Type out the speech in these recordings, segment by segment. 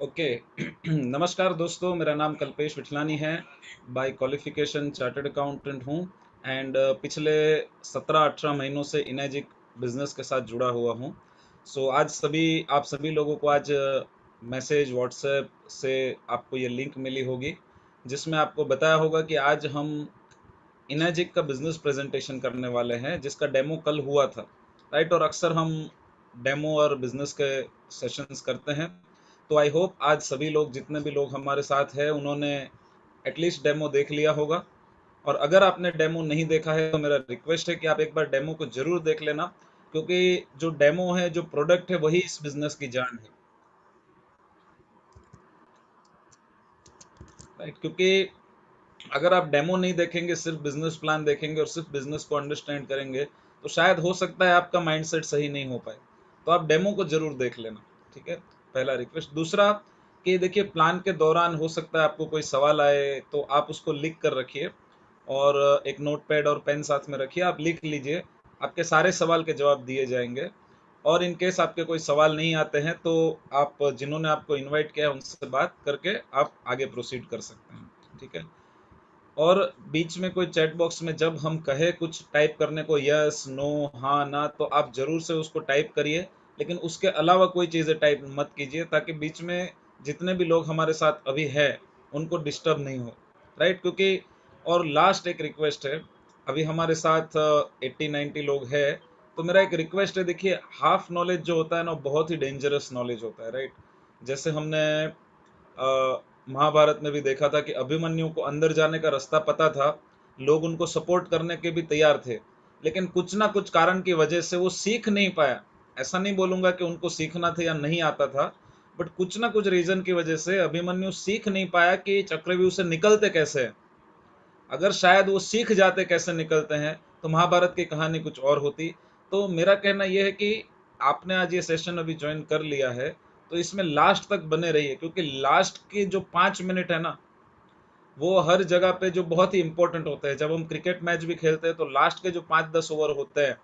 Okay. नमस्कार दोस्तों, मेरा नाम कल्पेश विठलानी है। बाय क्वालिफिकेशन चार्टर्ड अकाउंटेंट हूँ। एंड पिछले 17-18 महीनों से इनेजिक बिजनेस के साथ जुड़ा हुआ हूँ। सो आज आप सभी लोगों को आज मैसेज व्हाट्सएप से आपको ये लिंक मिली होगी, जिसमें आपको बताया होगा कि आज हम इनेजिक का बिजनेस प्रेजेंटेशन करने वाले हैं, जिसका डेमो कल हुआ था। राइट, और अक्सर हम डेमो और बिजनेस के सेशंस करते हैं। तो आई होप आज सभी लोग, जितने भी लोग हमारे साथ हैं, उन्होंने एटलीस्ट डेमो देख लिया होगा। और अगर आपने डेमो नहीं देखा है तो मेरा रिक्वेस्ट है कि आप एक बार डेमो को जरूर देख लेना, क्योंकि जो डेमो है, जो प्रोडक्ट है, वही इस बिजनेस की जान है। राइट, क्योंकि अगर आप डेमो नहीं देखेंगे, सिर्फ बिजनेस प्लान देखेंगे और सिर्फ बिजनेस को अंडरस्टैंड करेंगे, तो शायद हो सकता है आपका माइंडसेट सही नहीं हो पाए। तो आप डेमो को जरूर देख लेना। ठीक है, पहला रिक्वेस्ट। दूसरा, कि देखिए, प्लान के दौरान हो सकता है आपको कोई सवाल आए, तो आप उसको लिख कर रखिए। और एक नोटपैड और पेन साथ में रखिए, आप लिख लीजिए। आपके सारे सवाल के जवाब दिए जाएंगे। और इन केस आपके कोई सवाल नहीं आते हैं, तो आप जिन्होंने आपको इनवाइट किया है उनसे बात करके आप आगे प्रोसीड कर सकते हैं। ठीक है। और बीच में कोई चैट बॉक्स में जब हम कहे कुछ टाइप करने को, यस नो हाँ ना, तो आप जरूर से उसको टाइप करिए। लेकिन उसके अलावा कोई चीज़ें टाइप मत कीजिए, ताकि बीच में जितने भी लोग हमारे साथ अभी है उनको डिस्टर्ब नहीं हो। राइट, क्योंकि और लास्ट एक रिक्वेस्ट है। अभी हमारे साथ 80-90 लोग हैं। तो मेरा एक रिक्वेस्ट है, देखिए, हाफ नॉलेज जो होता है ना, बहुत ही डेंजरस नॉलेज होता है। राइट, जैसे हमने महाभारत में भी देखा था कि अभिमन्यु को अंदर जाने का रास्ता पता था, लोग उनको सपोर्ट करने के भी तैयार थे, लेकिन कुछ ना कुछ कारण की वजह से वो सीख नहीं पाया। ऐसा नहीं बोलूंगा कि उनको सीखना था या नहीं आता था, बट कुछ ना कुछ रीजन की वजह से अभिमन्यु सीख नहीं पाया कि चक्रव्यूह से निकलते कैसे हैं। अगर शायद वो सीख जाते कैसे निकलते हैं, तो महाभारत की कहानी कुछ और होती। तो मेरा कहना यह है कि आपने आज ये सेशन अभी ज्वाइन कर लिया है, तो इसमें लास्ट तक बने रहिए, क्योंकि लास्ट के जो 5 मिनट है ना, वो हर जगह पे जो बहुत ही इंपॉर्टेंट होते हैं। जब हम क्रिकेट मैच भी खेलते हैं, तो लास्ट के जो 5-10 ओवर होते हैं,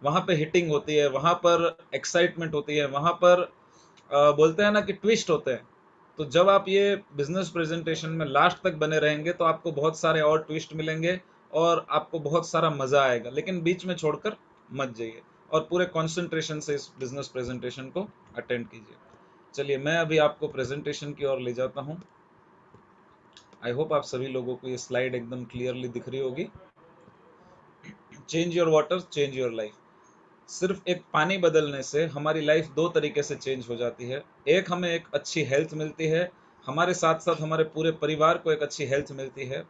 वहां पे हिटिंग होती है, वहां पर एक्साइटमेंट होती है, वहां पर बोलते हैं ना कि ट्विस्ट होते हैं। तो जब आप ये बिजनेस प्रेजेंटेशन में लास्ट तक बने रहेंगे, तो आपको बहुत सारे और ट्विस्ट मिलेंगे और आपको बहुत सारा मजा आएगा। लेकिन बीच में छोड़कर मत जाइए, और पूरे कंसंट्रेशन से इस बिजनेस प्रेजेंटेशन को अटेंड कीजिए। चलिए, मैं अभी आपको प्रेजेंटेशन की ओर ले जाता हूँ। आई होप आप सभी लोगों को ये स्लाइड एकदम क्लियरली दिख रही होगी। Change your water, change your life. सिर्फ एक पानी बदलने से हमारी लाइफ दो तरीके से चेंज हो जाती है। एक, हमें एक अच्छी हेल्थ मिलती है, हमारे साथ साथ हमारे पूरे परिवार को एक अच्छी हेल्थ मिलती है।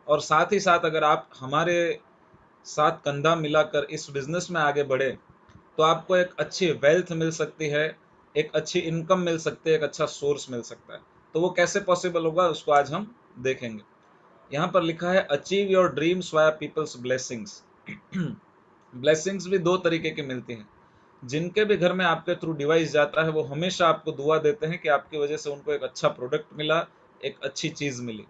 और साथ ही साथ अगर आप हमारे साथ कंधा मिलाकर इस बिजनेस में आगे बढ़े, तो आपको एक अच्छी वेल्थ मिल सकती है, एक अच्छी इनकम मिल सकती है, एक अच्छा सोर्स मिल सकता है। तो वो कैसे पॉसिबल होगा, उसको आज हम देखेंगे। यहाँ पर लिखा है, achieve your dreams via people's blessings. Blessings भी दो तरीके की मिलती हैं। जिनके भी घर में आपके थ्रू डिवाइस जाता है, वो हमेशा आपको दुआ देते हैं कि आपकी वजह से उनको एक अच्छा प्रोडक्ट मिला, एक अच्छी चीज मिली।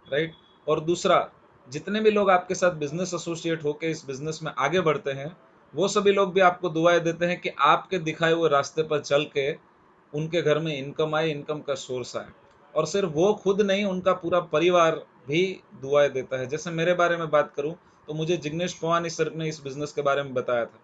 राइट। और दूसरा, जितने भी लोग आपके साथ बिजनेस एसोसिएट होकर इस बिजनेस में आगे बढ़ते हैं, वो सभी लोग भी आपको दुआएं देते हैं कि आपके दिखाए हुए रास्ते पर चल के उनके घर में इनकम आए, इनकम का सोर्स आए। और सिर्फ वो खुद नहीं, उनका पूरा परिवार भी दुआएं देता है। जैसे मेरे बारे में बात करूं, तो मुझे जिग्नेश पवानी सर ने इस बिजनेस के बारे में बताया था।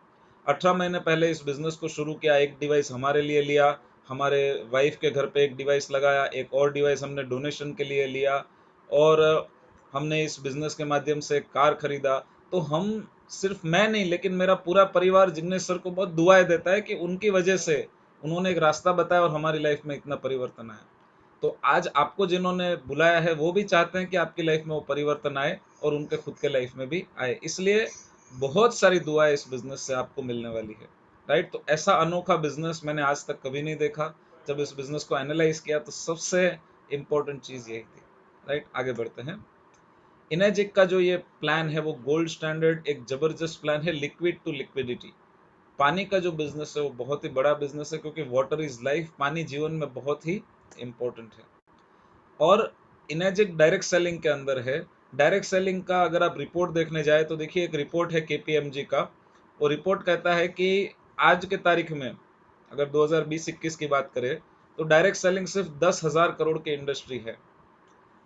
18 महीने पहले इस बिजनेस को शुरू किया, एक डिवाइस हमारे लिए लिया, हमारे वाइफ के घर पे एक डिवाइस लगाया, एक और डिवाइस हमने डोनेशन के लिए लिया, और हमने इस बिजनेस के माध्यम से एक कार खरीदा। तो हम, सिर्फ मैं नहीं, लेकिन मेरा पूरा परिवार जिग्नेश सर को बहुत दुआएं देता है कि उनकी वजह से उन्होंने एक रास्ता बताया और हमारी लाइफ में इतना परिवर्तन आया। तो आज आपको जिन्होंने बुलाया है, वो भी चाहते हैं कि आपकी लाइफ में वो परिवर्तन आए और उनके खुद के लाइफ में भी आए। इसलिए बहुत सारी दुआएं इस बिजनेस से आपको मिलने वाली है। राइट, तो ऐसा अनोखा बिजनेस मैंने आज तक कभी नहीं देखा। जब इस बिजनेस को एनालाइज किया, तो सबसे इंपॉर्टेंट चीज यही थी। राइट, आगे बढ़ते हैं। इनेजिक का जो ये प्लान है, वो गोल्ड स्टैंडर्ड एक जबरदस्त प्लान है, लिक्विड टू लिक्विडिटी। पानी का जो बिजनेस है, वो बहुत ही बड़ा बिजनेस है, क्योंकि वाटर इज लाइफ, पानी जीवन में बहुत ही इंपॉर्टेंट है। और इनेजिक डायरेक्ट सेलिंग के अंदर है। डायरेक्ट सेलिंग का अगर आप रिपोर्ट देखने जाए, तो देखिए, एक रिपोर्ट है केपीएमजी का। वो रिपोर्ट कहता है कि आज के तारीख में, अगर 2020-21 की बात करें, तो डायरेक्ट सेलिंग सिर्फ 10,000 करोड़ की इंडस्ट्री है।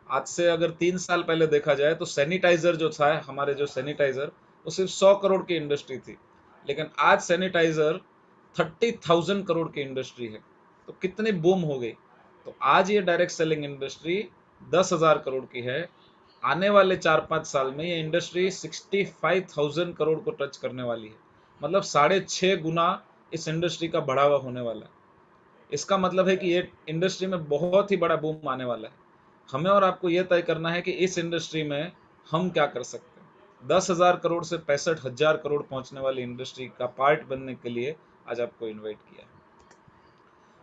आज से अगर 3 साल पहले देखा जाए तो सैनिटाइजर जो था, हमारे जो सैनिटाइजर, वो सिर्फ 100 करोड़ की इंडस्ट्री थी, लेकिन आज सैनिटाइजर 30,000 करोड़ की इंडस्ट्री है। तो कितनी बूम हो गई। तो आज ये डायरेक्ट सेलिंग इंडस्ट्री 10,000 करोड़ की है। आने वाले 4-5 साल में ये इंडस्ट्री 65,000 करोड़ को टच करने वाली है। मतलब 6.5 गुना इस इंडस्ट्री का बढ़ावा होने वाला है। इसका मतलब है कि ये इंडस्ट्री में बहुत ही बड़ा बूम आने वाला है। हमें और आपको ये तय करना है कि इस इंडस्ट्री में हम क्या कर सकते हैं। 10,000 करोड़ से 65,000 करोड़ पहुंचने वाली इंडस्ट्री का पार्ट बनने के लिए आज आपको इनवाइट किया है।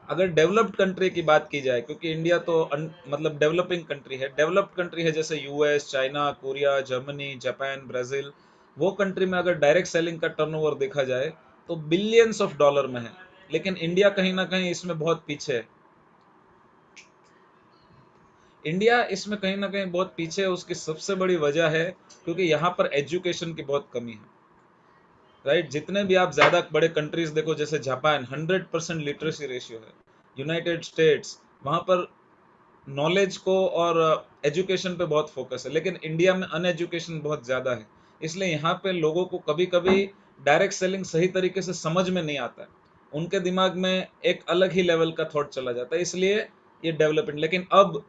अगर डेवलप्ड कंट्री की बात की जाए, क्योंकि इंडिया तो मतलब डेवलपिंग कंट्री है, डेवलप्ड कंट्री है जैसे US, China, Korea, Germany, Japan, Brazil, वो कंट्री में अगर डायरेक्ट सेलिंग का टर्नओवर देखा जाए तो बिलियंस ऑफ डॉलर में है, लेकिन इंडिया कहीं ना कहीं इसमें बहुत पीछे है। इंडिया इसमें कहीं ना कहीं बहुत पीछे है। उसकी सबसे बड़ी वजह है क्योंकि यहाँ पर एजुकेशन की बहुत कमी है। राइट, जितने भी आप ज्यादा बड़े कंट्रीज देखो, जैसे जापान 100% लिटरेसी रेशियो है, यूनाइटेड स्टेट्स, वहां पर नॉलेज को और एजुकेशन पे बहुत फोकस है, लेकिन इंडिया में अनएजुकेशन बहुत ज़्यादा है। इसलिए यहाँ पे लोगों को कभी कभी डायरेक्ट सेलिंग सही तरीके से समझ में नहीं आता है। उनके दिमाग में एक अलग ही लेवल का थॉट चला जाता है, इसलिए ये डेवलपमेंट। लेकिन अब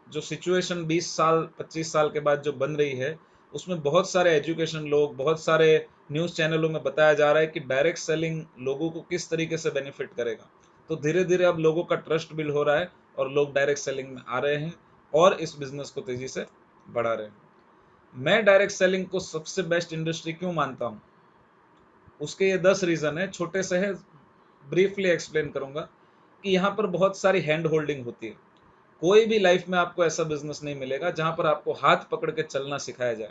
जो सिचुएशन 20 साल 25 साल के बाद जो बन रही है, उसमें बहुत सारे एजुकेशन लोग, बहुत सारे न्यूज़ चैनलों में बताया जा रहा है कि डायरेक्ट सेलिंग लोगों को किस तरीके से बेनिफिट करेगा। तो धीरे धीरे अब लोगों का ट्रस्ट बिल्ड हो रहा है और लोग डायरेक्ट सेलिंग में आ रहे हैं और इस बिजनेस को तेजी से बढ़ा रहे हैं। मैं डायरेक्ट सेलिंग को सबसे बेस्ट इंडस्ट्री क्यों मानता हूं, उसके ये 10 रीजन है, छोटे से है, ब्रीफली एक्सप्लेन करूंगा। कि यहाँ पर बहुत सारी हैंड होल्डिंग होती है। कोई भी लाइफ में आपको ऐसा बिजनेस नहीं मिलेगा जहां पर आपको हाथ पकड़ के चलना सिखाया जाए।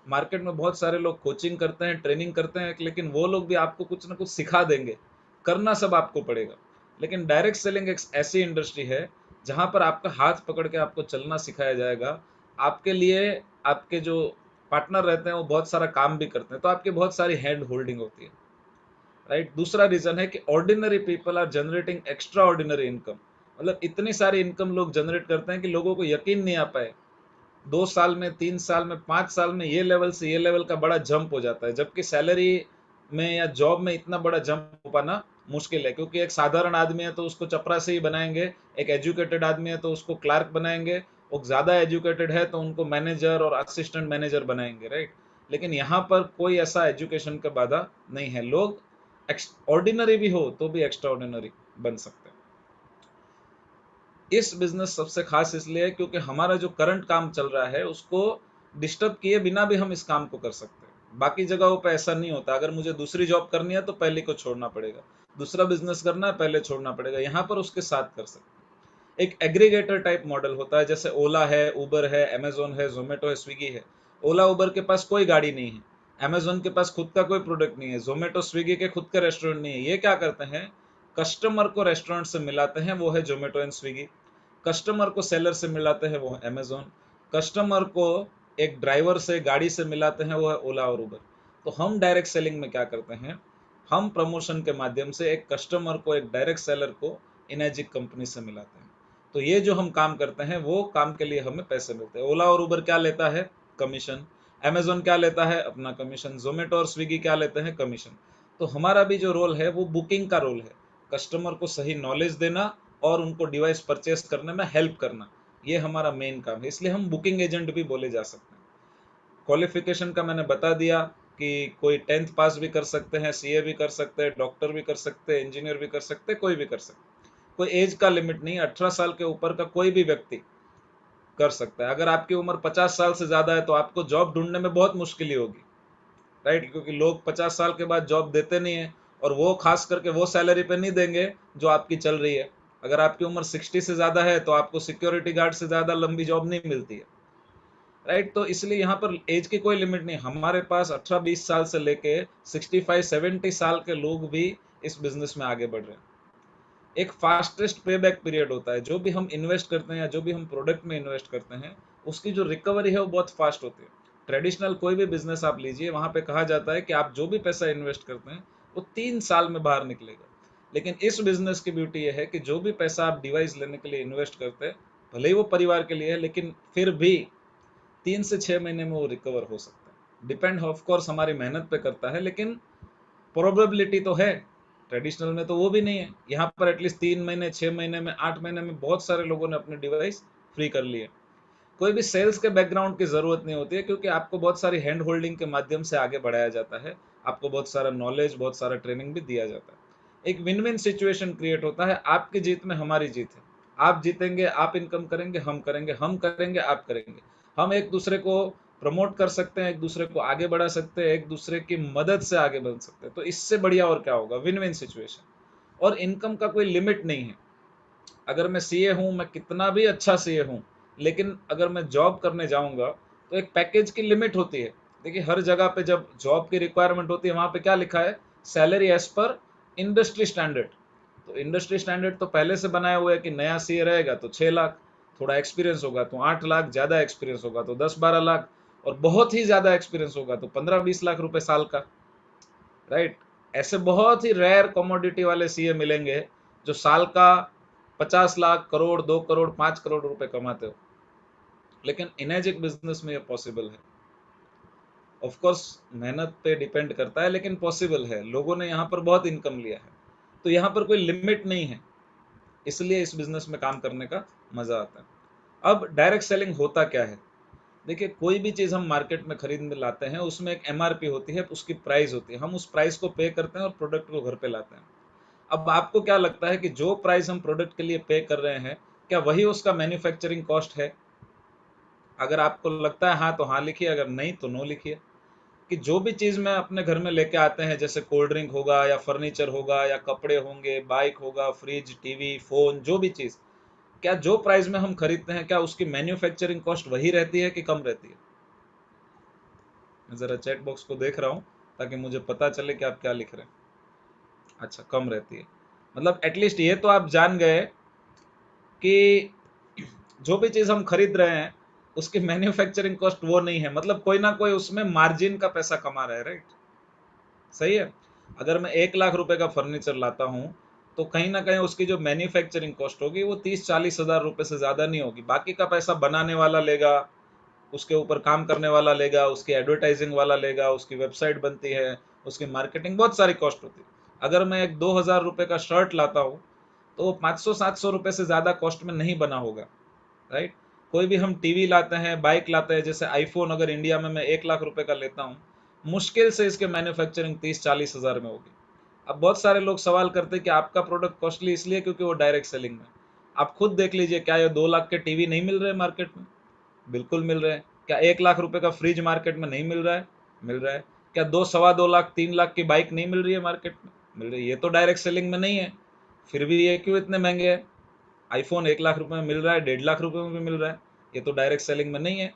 मार्केट में बहुत सारे लोग कोचिंग करते हैं, ट्रेनिंग करते हैं, लेकिन वो लोग भी आपको कुछ ना कुछ सिखा देंगे, करना सब आपको पड़ेगा। लेकिन डायरेक्ट सेलिंग एक ऐसी इंडस्ट्री है जहां पर आपका हाथ पकड़ के आपको चलना सिखाया जाएगा। आपके लिए आपके जो पार्टनर रहते हैं वो बहुत सारा काम भी करते हैं, तो आपकी बहुत सारी हैंड होल्डिंग होती है। राइट, दूसरा रीजन है कि ordinary people are generating extraordinary income. मतलब इतनी सारी इनकम लोग जनरेट करते हैं कि लोगों को यकीन नहीं आ पाए, 2 साल में, 3 साल में, 5 साल में ये लेवल से ये लेवल का बड़ा जंप हो जाता है, जबकि सैलरी में या जॉब में इतना बड़ा जंप हो पाना मुश्किल है। क्योंकि एक साधारण आदमी है तो उसको चपरासी ही बनाएंगे, एक एजुकेटेड आदमी है तो उसको क्लार्क बनाएंगे, वो ज्यादा एजुकेटेड है तो उनको मैनेजर और असिस्टेंट मैनेजर बनाएंगे। राइट, लेकिन यहाँ पर कोई ऐसा एजुकेशन का बाधा नहीं है, लोग ऑर्डिनरी भी हो तो भी एक्स्ट्रा ऑर्डिनरी बन सकते हैं। इस बिजनेस सबसे खास इसलिए है क्योंकि हमारा जो करंट काम चल रहा है उसको डिस्टर्ब किए बिना भी हम इस काम को कर सकते हैं। बाकी जगहों पे ऐसा नहीं होता, अगर मुझे दूसरी जॉब करनी है तो पहले को छोड़ना पड़ेगा, दूसरा बिजनेस करना है पहले छोड़ना पड़ेगा। यहाँ पर उसके साथ कर सकते हैं। एक एग्रीगेटर टाइप मॉडल होता है, जैसे ओला है, उबर है, अमेजोन है, जोमेटो है, स्विगी है। ओला उबर के पास कोई गाड़ी नहीं है, अमेजोन के पास खुद का कोई प्रोडक्ट नहीं है, जोमेटो स्विगी के खुद का रेस्टोरेंट नहीं है। ये क्या करते हैं, कस्टमर को रेस्टोरेंट से मिलाते हैं, वो है जोमेटो एंड स्विगी। कस्टमर को सेलर से मिलाते हैं, वो है अमेजोन। कस्टमर को एक ड्राइवर से, गाड़ी से मिलाते हैं, वो है ओला और उबर। तो हम डायरेक्ट सेलिंग में क्या करते हैं, हम प्रमोशन के माध्यम से एक कस्टमर को, एक डायरेक्ट सेलर को इनएजिक कंपनी से मिलाते हैं। तो ये जो हम काम करते हैं वो काम के लिए हमें पैसे मिलते हैं। ओला और उबर क्या लेता है, कमीशन। अमेजोन क्या लेता है, अपना कमीशन। जोमेटो और स्विगी क्या लेते हैं, कमीशन। तो हमारा भी जो रोल है वो बुकिंग का रोल है, कस्टमर को सही नॉलेज देना और उनको डिवाइस परचेस करने में हेल्प करना, ये हमारा मेन काम है। इसलिए हम बुकिंग एजेंट भी बोले जा सकते हैं। क्वालिफिकेशन का मैंने बता दिया कि कोई 10th पास भी कर सकते हैं, सीए भी कर सकते हैं, डॉक्टर भी कर सकते हैं, इंजीनियर भी कर सकते हैं, कोई भी कर सकते हैं। कोई एज का लिमिट नहीं, 18 साल के ऊपर का कोई भी व्यक्ति कर सकता है। अगर आपकी उम्र 50 साल से ज्यादा है तो आपको जॉब ढूंढने में बहुत मुश्किल होगी। राइट, क्योंकि लोग 50 साल के बाद जॉब देते नहीं है, और वो खास करके वो सैलरी पे नहीं देंगे जो आपकी चल रही है। अगर आपकी उम्र 60 से ज्यादा है तो आपको सिक्योरिटी गार्ड से ज्यादा लंबी जॉब नहीं मिलती है। राइट, तो इसलिए यहाँ पर एज की कोई लिमिट नहीं। हमारे पास 18-20 साल से लेके 65-70 साल के लोग भी इस बिजनेस में आगे बढ़ रहे हैं। एक फास्टेस्ट पे बैक पीरियड होता है, जो भी हम इन्वेस्ट करते हैं या जो भी हम प्रोडक्ट में इन्वेस्ट करते हैं उसकी जो रिकवरी है वो बहुत फास्ट होती है। ट्रेडिशनल कोई भी बिजनेस आप लीजिए, वहां पे कहा जाता है कि आप जो भी पैसा इन्वेस्ट करते हैं वो 3 साल में बाहर निकलेगा। लेकिन इस बिजनेस की ब्यूटी ये है कि जो भी पैसा आप डिवाइस लेने के लिए इन्वेस्ट करते हैं, भले ही वो परिवार के लिए है, लेकिन फिर भी 3 से 6 महीने में वो रिकवर हो सकता है। डिपेंड ऑफ कोर्स हमारी मेहनत पे करता है, लेकिन प्रोबेबिलिटी तो है। ट्रेडिशनल में तो वो भी नहीं है। यहाँ पर एटलीस्ट 3 महीने, 6 महीने में, 8 महीने में बहुत सारे लोगों ने अपने डिवाइस फ्री कर लिए। कोई भी सेल्स के बैकग्राउंड की जरूरत नहीं होती है, क्योंकि आपको बहुत सारी हैंड होल्डिंग के माध्यम से आगे बढ़ाया जाता है। आपको बहुत सारा नॉलेज, बहुत सारा ट्रेनिंग भी दिया जाता है। एक विन विन सिचुएशन क्रिएट होता है। आपकी जीत में हमारी जीत है। आप जीतेंगे, आप इनकम करेंगे, हम करेंगे, हम करेंगे, आप करेंगे। हम एक दूसरे को प्रमोट कर सकते हैं, एक दूसरे को आगे बढ़ा सकते हैं, एक दूसरे की मदद से आगे बढ़ सकते हैं। तो इससे बढ़िया और क्या होगा? Win win situation. और इनकम का कोई लिमिट नहीं है। अगर मैं सीए हूँ, मैं कितना भी अच्छा सीए हूँ, लेकिन अगर मैं जॉब करने जाऊंगा तो एक पैकेज की लिमिट होती है। देखिए, हर जगह पे जब जॉब की रिक्वायरमेंट होती है, वहां पे क्या लिखा है? Salary as per industry standard. तो इंडस्ट्री स्टैंडर्ड तो पहले से बनाया हुआ है कि नया सीए रहेगा तो 6 लाख, थोड़ा एक्सपीरियंस होगा तो 8 लाख, ज्यादा एक्सपीरियंस होगा तो 10-12 लाख, और बहुत ही ज्यादा एक्सपीरियंस होगा तो 15-20 लाख रुपए साल का। राइट? ऐसे बहुत ही रेयर कमोडिटी वाले सीए मिलेंगे जो साल का 50 लाख, करोड़, 2 करोड़, 5 करोड़ रुपए कमाते हो। लेकिन इनेजिक बिजनेस में ये पॉसिबल है। ऑफ कोर्स मेहनत पे डिपेंड करता है, लेकिन पॉसिबल है। लोगों ने यहाँ पर बहुत इनकम लिया है, तो यहाँ पर कोई लिमिट नहीं है। इसलिए इस बिजनेस में काम करने का मजा आता है। अब डायरेक्ट सेलिंग होता क्या है? देखिए, कोई भी चीज हम मार्केट में खरीद में लाते हैं, उसमें एक एमआरपी होती है, उसकी प्राइस होती है। हम उस प्राइस को पे करते हैं और प्रोडक्ट को घर पे लाते हैं। अब आपको क्या लगता है कि जो प्राइस हम प्रोडक्ट के लिए पे कर रहे हैं, क्या वही उसका मैन्युफैक्चरिंग कॉस्ट है? अगर आपको लगता है हाँ तो हाँ लिखिए, अगर नहीं तो नो लिखिए। कि जो भी चीज में अपने घर में लेके आते हैं, जैसे कोल्ड ड्रिंक होगा या फर्नीचर होगा या कपड़े होंगे, बाइक होगा, फ्रिज, टीवी, फोन, जो भी चीज, क्या जो प्राइस में हम खरीदते हैं, क्या उसकी मैन्युफैक्चरिंग कॉस्ट वही रहती है कि कम रहती है? मैं जरा चैट बॉक्स को देख रहा हूँ ताकि मुझे पता चले कि आप क्या लिख रहे हैं। अच्छा, कम रहती है। मतलब एटलीस्ट ये तो आप जान गए कि जो भी चीज हम खरीद रहे हैं, उसकी मैन्युफैक्चरिंग कॉस्ट वो नहीं है। मतलब कोई ना कोई उसमें मार्जिन का पैसा कमा रहा है। राइट? सही है। अगर मैं 1 लाख रुपए का फर्नीचर लाता हूँ, तो कहीं ना कहीं उसकी जो मैन्युफैक्चरिंग कॉस्ट होगी वो 30-40 हज़ार रुपए से ज्यादा नहीं होगी। बाकी का पैसा बनाने वाला लेगा, उसके ऊपर काम करने वाला लेगा, उसकी एडवर्टाइजिंग वाला लेगा, उसकी वेबसाइट बनती है, उसकी मार्केटिंग, बहुत सारी कॉस्ट होती है। अगर मैं एक 2 हज़ार रुपए का शर्ट लाता हूँ, तो वो 500-700 रुपए से ज्यादा कॉस्ट में नहीं बना होगा। राइट? कोई भी हम टीवी लाते हैं, बाइक लाते हैं, जैसे आईफोन अगर इंडिया में मैं 1 लाख रुपए का लेता हूँ, मुश्किल से इसके मैन्युफैक्चरिंग 30-40 हज़ार में होगी। अब बहुत सारे लोग सवाल करते हैं कि आपका प्रोडक्ट कॉस्टली इसलिए क्योंकि वो डायरेक्ट सेलिंग में। आप खुद देख लीजिए, क्या ये 2 लाख के टीवी नहीं मिल रहे मार्केट में? बिल्कुल मिल रहे हैं। क्या 1 लाख रुपए का फ्रिज मार्केट में नहीं मिल रहा है? मिल रहा है। क्या 2, 2.25 लाख, 3 लाख की बाइक नहीं मिल रही है मार्केट में? मिल रही है। ये तो डायरेक्ट सेलिंग में नहीं है। फिर भी ये क्यों इतने महंगे है? आईफोन 1 लाख रुपए में मिल रहा है, 1.5 लाख रुपए में भी मिल रहा है। ये तो डायरेक्ट सेलिंग में नहीं है।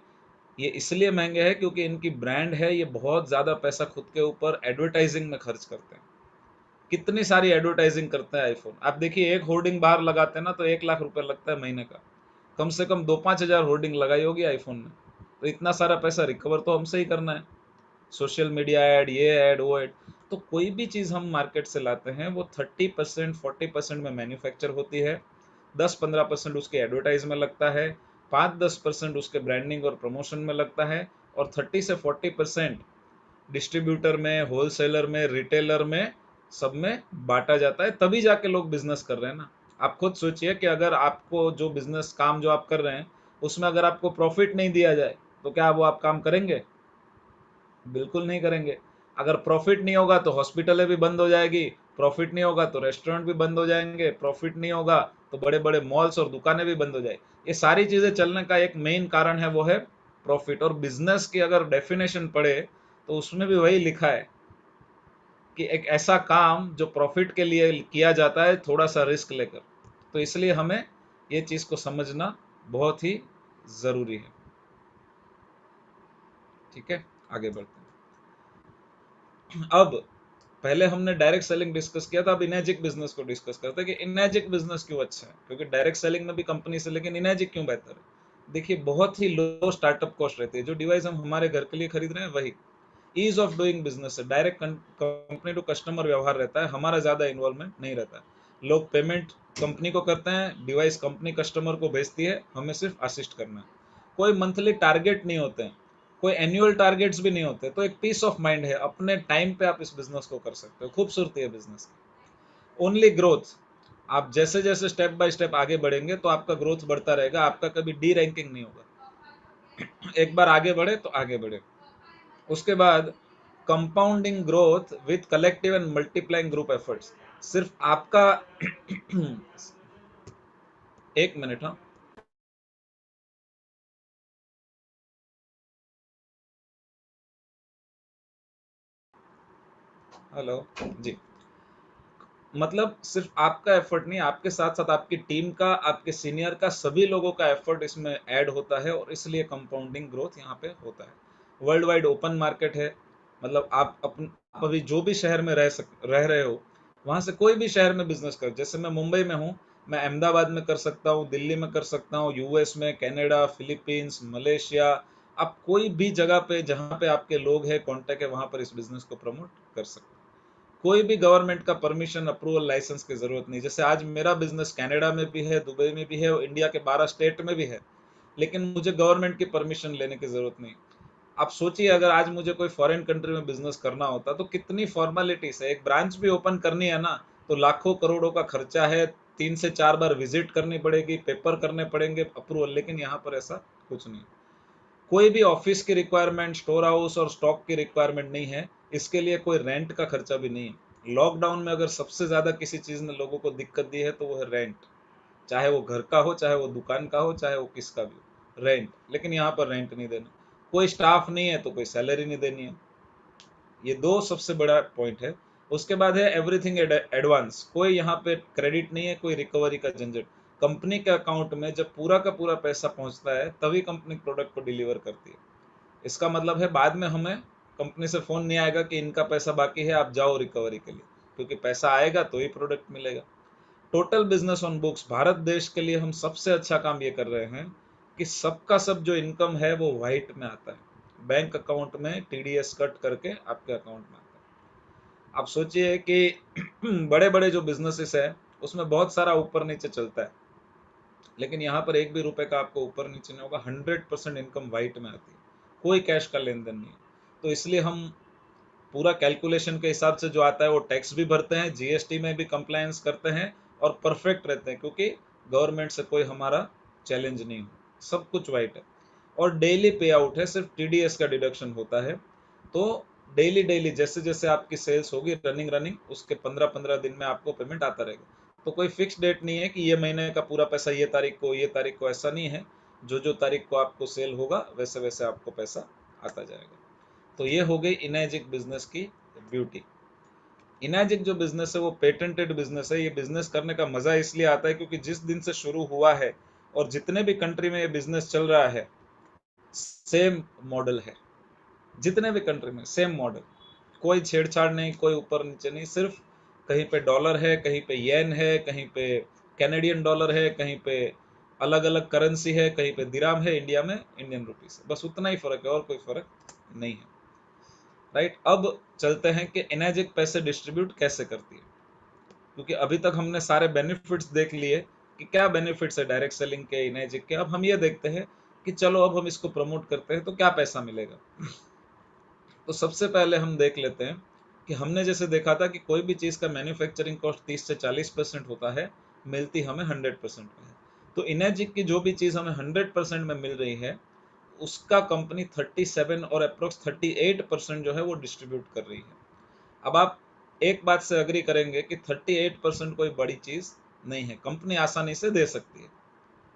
ये इसलिए महंगे हैं क्योंकि इनकी ब्रांड है, ये बहुत ज्यादा पैसा खुद के ऊपर एडवर्टाइजिंग में खर्च करते हैं। कितनी सारी एडवर्टाइजिंग करता है आईफोन। आप देखिए, एक होर्डिंग बाहर लगाते हैं ना, तो 1 लाख रुपए लगता है महीने का। कम से कम 2-5 हज़ार होर्डिंग लगाई होगी आईफोन ने। तो इतना सारा पैसा रिकवर तो हमसे ही करना है। सोशल मीडिया ऐड, ये ऐड, वो ऐड। तो कोई भी चीज हम मार्केट से लाते हैं, वो 30%, 40% में मैन्युफैक्चर होती है, 10-15% उसके एडवर्टाइज में लगता है, 5-10% उसके ब्रांडिंग और प्रमोशन में लगता है, और 30 से 40% डिस्ट्रीब्यूटर में, होलसेलर में, रिटेलर में, सब में बांटा जाता है। तभी जाके लोग बिजनेस कर रहे हैं ना। आप खुद सोचिए कि अगर आपको जो बिजनेस काम जो आप कर रहे हैं, उसमें अगर आपको प्रॉफिट नहीं दिया जाए, तो क्या वो आप काम करेंगे? बिल्कुल नहीं करेंगे। अगर प्रॉफिट नहीं होगा तो हॉस्पिटलें भी बंद हो जाएगी, प्रॉफिट नहीं होगा तो रेस्टोरेंट भी बंद हो जाएंगे, प्रॉफिट नहीं होगा तो बड़े बड़े मॉल्स और दुकानें भी बंद हो जाएगी। ये सारी चीजें चलने का एक मेन कारण है, वो है प्रॉफिट। और बिजनेस की अगर डेफिनेशन पढ़े, तो उसमें भी वही लिखा है कि एक ऐसा काम जो प्रॉफिट के लिए किया जाता है, थोड़ा सा रिस्क लेकर। तो इसलिए हमें ये चीज को समझना बहुत ही जरूरी है। ठीक है, आगे बढ़ते हैं। अब पहले हमने डायरेक्ट सेलिंग डिस्कस किया था, अब इनेजिक बिजनेस को डिस्कस करते हैं कि इनेजिक बिजनेस क्यों अच्छा है। क्योंकि डायरेक्ट सेलिंग में भी कंपनी से, लेकिन इनेजिक क्यों बेहतर है? देखिए, बहुत ही लो स्टार्टअप कॉस्ट रहती है। जो डिवाइस हम हमारे घर के लिए खरीद रहे हैं वही, ईज ऑफ डूइंग बिजनेस है, डायरेक्ट कंपनी टू कस्टमर व्यवहार रहता है, हमारा ज्यादा इन्वॉल्वमेंट नहीं रहता है। लोग पेमेंट कंपनी को करते हैं, डिवाइस कंपनी कस्टमर को भेजती है, हमें सिर्फ असिस्ट करना है। कोई मंथली टारगेट नहीं होते हैं, कोई एनुअल टारगेट्स भी नहीं होते, तो एक पीस ऑफ माइंड है, अपने टाइम पे आप इस बिजनेस को कर सकते हो। खूबसूरती है बिजनेस की। ओनली ग्रोथ, आप जैसे जैसे स्टेप बाय स्टेप आगे बढ़ेंगे तो आपका ग्रोथ बढ़ता रहेगा, आपका कभी डी रैंकिंग नहीं होगा। एक बार आगे बढ़े तो आगे बढ़े। उसके बाद compounding growth with collective and multiplying group efforts. सिर्फ आपका एक मिनट, हाँ, हेलो जी। मतलब सिर्फ आपका एफर्ट नहीं, आपके साथ साथ आपकी टीम का, आपके सीनियर का, सभी लोगों का एफर्ट इसमें ऐड होता है, और इसलिए कंपाउंडिंग ग्रोथ यहाँ पे होता है। वर्ल्ड वाइड ओपन मार्केट है, मतलब आप अभी जो भी शहर में रह रहे हो, वहां से कोई भी शहर में बिजनेस कर, जैसे मैं मुंबई में हूँ, मैं अहमदाबाद में कर सकता हूँ, दिल्ली में कर सकता हूँ, यूएस में, कनाडा, फिलीपींस, मलेशिया, आप कोई भी जगह पे जहाँ पे आपके लोग हैं, कांटेक्ट है, वहां पर इस बिजनेस को प्रमोट कर सकते हैं। कोई भी गवर्नमेंट का परमिशन, अप्रूवल, लाइसेंस की जरूरत नहीं। जैसे आज मेरा बिजनेस कनाडा में भी है, दुबई में भी है, और इंडिया के 12 स्टेट में भी है, लेकिन मुझे गवर्नमेंट की परमिशन लेने की जरूरत नहीं। आप सोचिए, अगर आज मुझे कोई फॉरेन कंट्री में बिजनेस करना होता तो कितनी फॉर्मेलिटीज है, एक ब्रांच भी ओपन करनी है ना, तो लाखों करोड़ों का खर्चा है, 3 से 4 बार विजिट करनी पड़ेगी, पेपर करने पड़ेंगे अप्रूवल, लेकिन यहाँ पर ऐसा कुछ नहीं। कोई भी ऑफिस की रिक्वायरमेंट, स्टोर हाउस और स्टॉक की रिक्वायरमेंट नहीं है, इसके लिए कोई रेंट का खर्चा भी नहीं है। लॉकडाउन में अगर सबसे ज्यादा किसी चीज ने लोगों को दिक्कत दी है तो वो है रेंट, चाहे वो घर का हो, चाहे वो दुकान का हो, चाहे वो किसका भी हो, रेंट। लेकिन यहाँ पर रेंट नहीं देना, कोई स्टाफ नहीं है तो कोई सैलरी नहीं देनी है। ये दो सबसे बड़ा पॉइंट है। उसके बाद है एवरीथिंग एडवांस, कोई यहाँ पे क्रेडिट नहीं है, कोई रिकवरी का झंझट। कंपनी के अकाउंट में जब पूरा का पूरा पैसा पहुंचता है तभी कंपनी प्रोडक्ट को डिलीवर करती है। इसका मतलब है बाद में हमें कंपनी से फोन नहीं आएगा कि इनका पैसा बाकी है, आप जाओ रिकवरी के लिए, क्योंकि पैसा आएगा तो ही प्रोडक्ट मिलेगा। Total business on books, Bharat देश के लिए हम सबसे अच्छा काम ये कर रहे हैं कि सबका सब जो इनकम है वो व्हाइट में आता है, बैंक अकाउंट में टीडीएस कट करके आपके अकाउंट में आता है। आप सोचिए कि बड़े बड़े जो बिजनेसेस है उसमें बहुत सारा ऊपर नीचे चलता है, लेकिन यहाँ पर एक भी रुपए का आपको ऊपर नीचे नहीं होगा, 100% इनकम व्हाइट में आती है, कोई कैश का लेन देन नहीं है। तो इसलिए हम पूरा कैलकुलेशन के हिसाब से जो आता है वो टैक्स भी भरते हैं, जीएसटी में भी कंप्लायंस करते हैं, और परफेक्ट रहते हैं, क्योंकि गवर्नमेंट से कोई हमारा चैलेंज नहीं हो, सब कुछ वाइट है। और डेली पे आउट है, सिर्फ टीडीएस का डिडक्शन होता है। तो डेली डेली जैसे जैसे आपकी सेल्स होगी रनिंग रनिंग, उसके 15-15 दिन में आपको पेमेंट आता रहेगा। तो कोई फिक्स डेट नहीं है कि ये महीने का पूरा पैसा ये तारीख को, ये तारीख को, ऐसा नहीं है। जो जो तारीख को आपको सेल होगा वैसे वैसे आपको पैसा आता जाएगा। तो ये हो गई इनएजिक बिजनेस की ब्यूटी। इनएजिक जो बिजनेस है वो पेटेंटेड बिजनेस है। ये बिजनेस करने का मजा इसलिए आता है क्योंकि जिस दिन से शुरू हुआ है और जितने भी कंट्री में ये बिजनेस चल रहा है, सेम मॉडल है। जितने भी कंट्री में सेम मॉडल, कोई छेड़छाड़ नहीं, कोई ऊपर नीचे नहीं। सिर्फ कहीं पे डॉलर है, कहीं पे येन है, कहीं पे कैनेडियन डॉलर है, कहीं पे अलग अलग करेंसी है, कहीं पे दिराम है, इंडिया में इंडियन रुपीस है, बस उतना ही फर्क है, और कोई फर्क नहीं है। राइट, अब चलते हैं कि एनर्जिक पैसे डिस्ट्रीब्यूट कैसे करती है, क्योंकि अभी तक हमने सारे बेनिफिट्स देख लिए कि क्या बेनिफिट्स है डायरेक्ट सेलिंग के, एनर्जिक के। अब हम ये देखते हैं कि चलो अब हम इसको प्रमोट करते हैं तो क्या पैसा मिलेगा। तो सबसे पहले हम देख लेते हैं कि हमने जैसे देखा था कि कोई भी चीज़ का मैन्युफैक्चरिंग कॉस्ट 30 से 40% होता है, मिलती हमें 100% में है। तो इनर्जिक की जो भी चीज़ हमें 100% में मिल रही है, उसका कंपनी 37 और अप्रोक्स 38% जो है वो डिस्ट्रीब्यूट कर रही है। अब आप एक बात से अग्री करेंगे कि 38% कोई बड़ी चीज़ नहीं है, कंपनी आसानी से दे सकती है।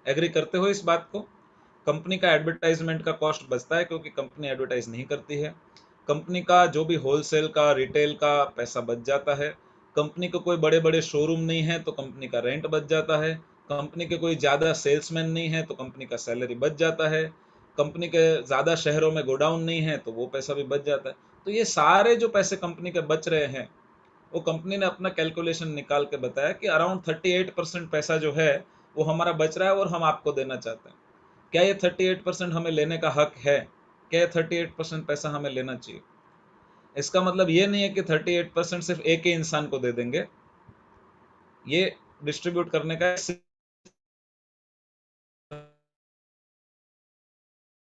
एग्री करते हो इस बात को? कंपनी का एडवर्टाइजमेंट का कॉस्ट बचता है क्योंकि कंपनी एडवर्टाइज नहीं करती है। कंपनी का जो भी होलसेल का, रिटेल का पैसा बच जाता है। कंपनी को कोई बड़े बड़े शोरूम नहीं है तो कंपनी का रेंट बच जाता है। कंपनी के कोई ज़्यादा सेल्समैन नहीं है तो कंपनी का सैलरी बच जाता है। कंपनी के ज़्यादा शहरों में गोडाउन नहीं है तो वो पैसा भी बच जाता है। तो ये सारे जो पैसे कंपनी के बच रहे हैं, वो कंपनी ने अपना कैलकुलेशन निकाल के बताया कि अराउंड 38% पैसा जो है वो हमारा बच रहा है और हम आपको देना चाहते हैं। क्या ये 38% हमें लेने का हक है? क्या ये 38% पैसा हमें लेना चाहिए? इसका मतलब ये नहीं है कि 38% सिर्फ एक ही इंसान को दे देंगे, ये डिस्ट्रीब्यूट करने का system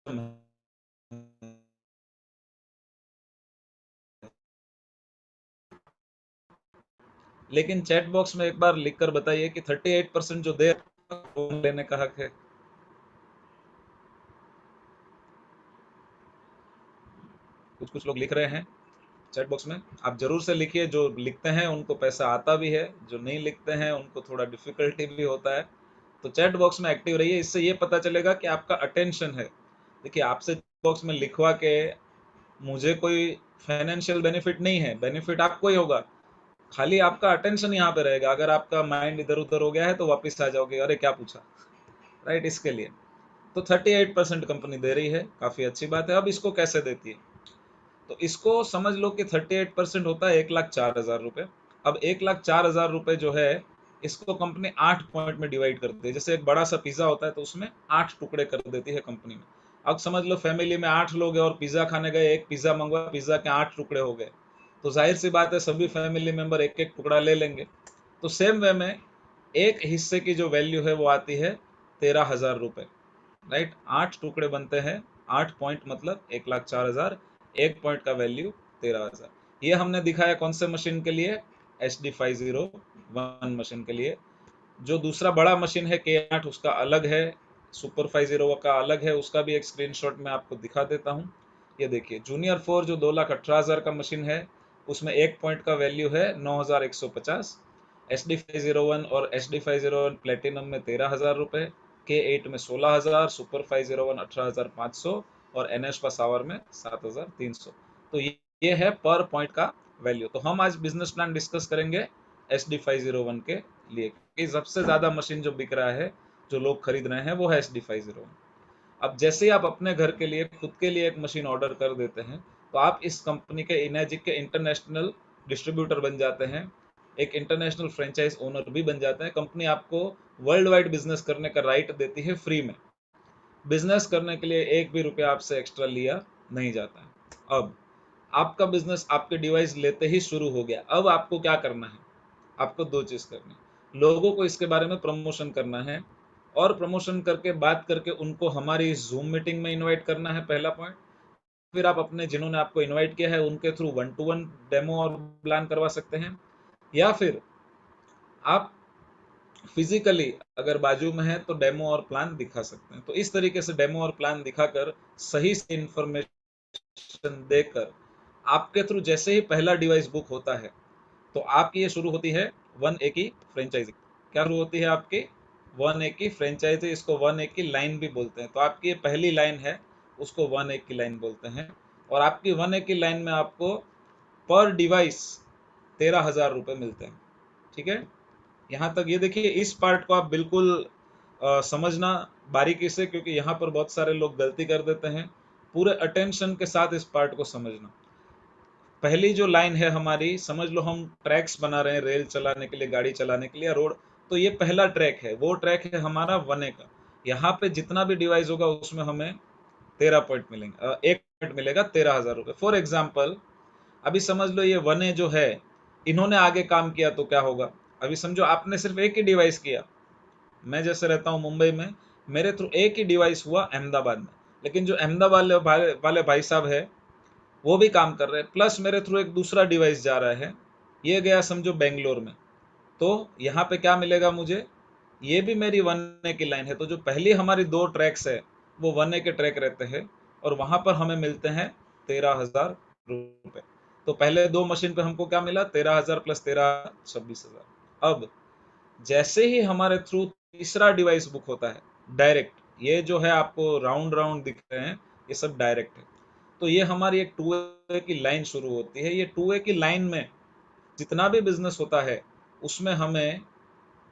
है। लेकिन चैट बॉक्स में एक बार लिख कर बताइए कि 38% जो दे वो लेने का हक है। कुछ कुछ लोग लिख रहे हैं चैट बॉक्स में, आप जरूर से लिखिए। जो लिखते हैं उनको पैसा आता भी है, जो नहीं लिखते हैं उनको थोड़ा डिफिकल्टी भी होता है। तो चैट बॉक्स में एक्टिव रहिए, इससे ये पता चलेगा कि आपका अटेंशन है। देखिए, आपसे चैट बॉक्स में लिखवा के मुझे कोई फाइनेंशियल बेनिफिट नहीं है, बेनिफिट आपको ही होगा। खाली आपका अटेंशन यहाँ पे रहेगा। अगर आपका माइंड इधर उधर हो गया है तो वापस आ जाओगे, अरे क्या पूछा, राइट। इसके लिए तो 38% कंपनी दे रही है, काफी अच्छी बात है। अब इसको कैसे देती है, तो इसको समझ लो कि 38% होता है 1,04,000 रुपये। अब 1,04,000 रुपये जो है, इसको कंपनी 8 पॉइंट में डिवाइड करती है। जैसे एक बड़ा सा पिज्जा होता है तो उसमें 8 टुकड़े कर देती है कंपनी में। अब समझ लो फैमिली में 8 लोग हैं और पिज्जा खाने गए, एक पिज्जा मंगवा, पिज्जा के 8 टुकड़े हो गए, तो जाहिर सी बात है सभी फैमिली मेंबर एक एक टुकड़ा ले लेंगे। तो सेम वे में एक हिस्से की जो वैल्यू है वो आती है 13,000 रुपये, राइट। 8 टुकड़े बनते हैं, 8 पॉइंट मतलब 1,04,000, एक पॉइंट का वैल्यू 13,000। ये हमने दिखाया कौन से मशीन के लिए, HD 501 मशीन के लिए। जो दूसरा बड़ा मशीन है K8 उसका अलग है, सुपर 501 का अलग है, उसका भी एक स्क्रीनशॉट मैं आपको दिखा देता हूँ। ये देखिए जूनियर 4 जो 2,18,000 का मशीन है, उसमें एक पॉइंट का वैल्यू है 9,150। HD 501 और HD 501 प्लेटिनम में 13,000 रुपये, K8 में 16,000, सुपर 501 18,500 और NS पावर में 7,300। तो ये है पर पॉइंट का वैल्यू। तो हम आज बिजनेस प्लान डिस्कस करेंगे HD 501 के लिए, कि सबसे ज्यादा मशीन जो बिक रहा है, जो लोग खरीद रहे हैं, वो है HD 501। अब जैसे ही आप अपने घर के लिए, खुद के लिए एक मशीन ऑर्डर कर देते हैं, तो आप इस कंपनी के, इनर्जिक के इंटरनेशनल डिस्ट्रीब्यूटर बन जाते हैं, एक इंटरनेशनल फ्रेंचाइज ओनर भी बन जाते हैं। कंपनी आपको वर्ल्ड वाइड बिजनेस करने का राइट देती है फ्री में। बिजनेस करने के लिए एक भी रुपया आपसे एक्स्ट्रा लिया नहीं जाता है। अब आपका बिजनेस आपके डिवाइस लेते ही शुरू हो गया। अब आपको क्या करना है, आपको दो चीज करनी है। लोगों को इसके बारे में प्रमोशन करना है, और प्रमोशन करके बात करके उनको हमारी जूम मीटिंग में इनवाइट करना है, पहला पॉइंट। फिर आप अपने, जिन्होंने आपको इनवाइट किया है, उनके थ्रू 1-to-1 डेमो और प्लान करवा सकते हैं, या फिर आप फिजिकली अगर बाजू में है तो डेमो और प्लान दिखा सकते हैं। तो इस तरीके से डेमो और प्लान दिखाकर, सही से इंफॉर्मेशन देकर, आपके थ्रू जैसे ही पहला डिवाइस बुक होता है, तो आपकी ये शुरू होती है 1A की फ्रेंचाइजी। क्या शुरू होती है आपकी, 1A की फ्रेंचाइजी। इसको 1A की लाइन भी बोलते हैं। तो आपकी ये पहली लाइन है, उसको 1A की लाइन बोलते हैं। और आपकी 1A की लाइन में आपको पर डिवाइस 13,000 रुपये मिलते हैं, ठीक है। यहाँ तक ये देखिए, इस पार्ट को आप बिल्कुल समझना बारीकी से, क्योंकि यहाँ पर बहुत सारे लोग गलती कर देते हैं। पूरे अटेंशन के साथ इस पार्ट को समझना। पहली जो लाइन है हमारी, समझ लो हम ट्रैक्स बना रहे हैं रेल चलाने के लिए, गाड़ी चलाने के लिए, रोड। तो ये पहला ट्रैक है, वो ट्रैक है हमारा 1A का। यहाँ पे जितना भी डिवाइस होगा उसमें हमें 13 पॉइंट मिलेंगे, एक पॉइंट मिलेगा 13,000 रुपये। फॉर एग्जाम्पल, अभी समझ लो ये 1A जो है, इन्होंने आगे काम किया तो क्या होगा। अभी समझो आपने सिर्फ एक ही डिवाइस किया। मैं जैसे रहता हूँ मुंबई में, मेरे थ्रू एक ही डिवाइस हुआ अहमदाबाद में, लेकिन जो अहमदाबाद वाले भाई साहब है, वो भी काम कर रहे हैं, प्लस मेरे थ्रू एक दूसरा डिवाइस जा रहा है, ये गया समझो बेंगलोर में। तो यहाँ पे क्या मिलेगा मुझे, ये भी मेरी 1A की लाइन है। तो जो पहली हमारी दो ट्रैक्स है, वो 1A के ट्रैक रहते हैं, और वहां पर हमें मिलते हैं 13,000 रुपये। तो पहले दो मशीन पे हमको क्या मिला, 13,000 प्लस 13, 26,000। अब जैसे ही हमारे थ्रू तीसरा डिवाइस बुक होता है, डायरेक्ट, ये जो है आपको राउंड राउंड दिख रहे हैं, ये सब डायरेक्ट है। तो ये हमारी एक 2A की लाइन शुरू होती है। ये 2A की लाइन में जितना भी बिजनेस होता है, उसमें हमें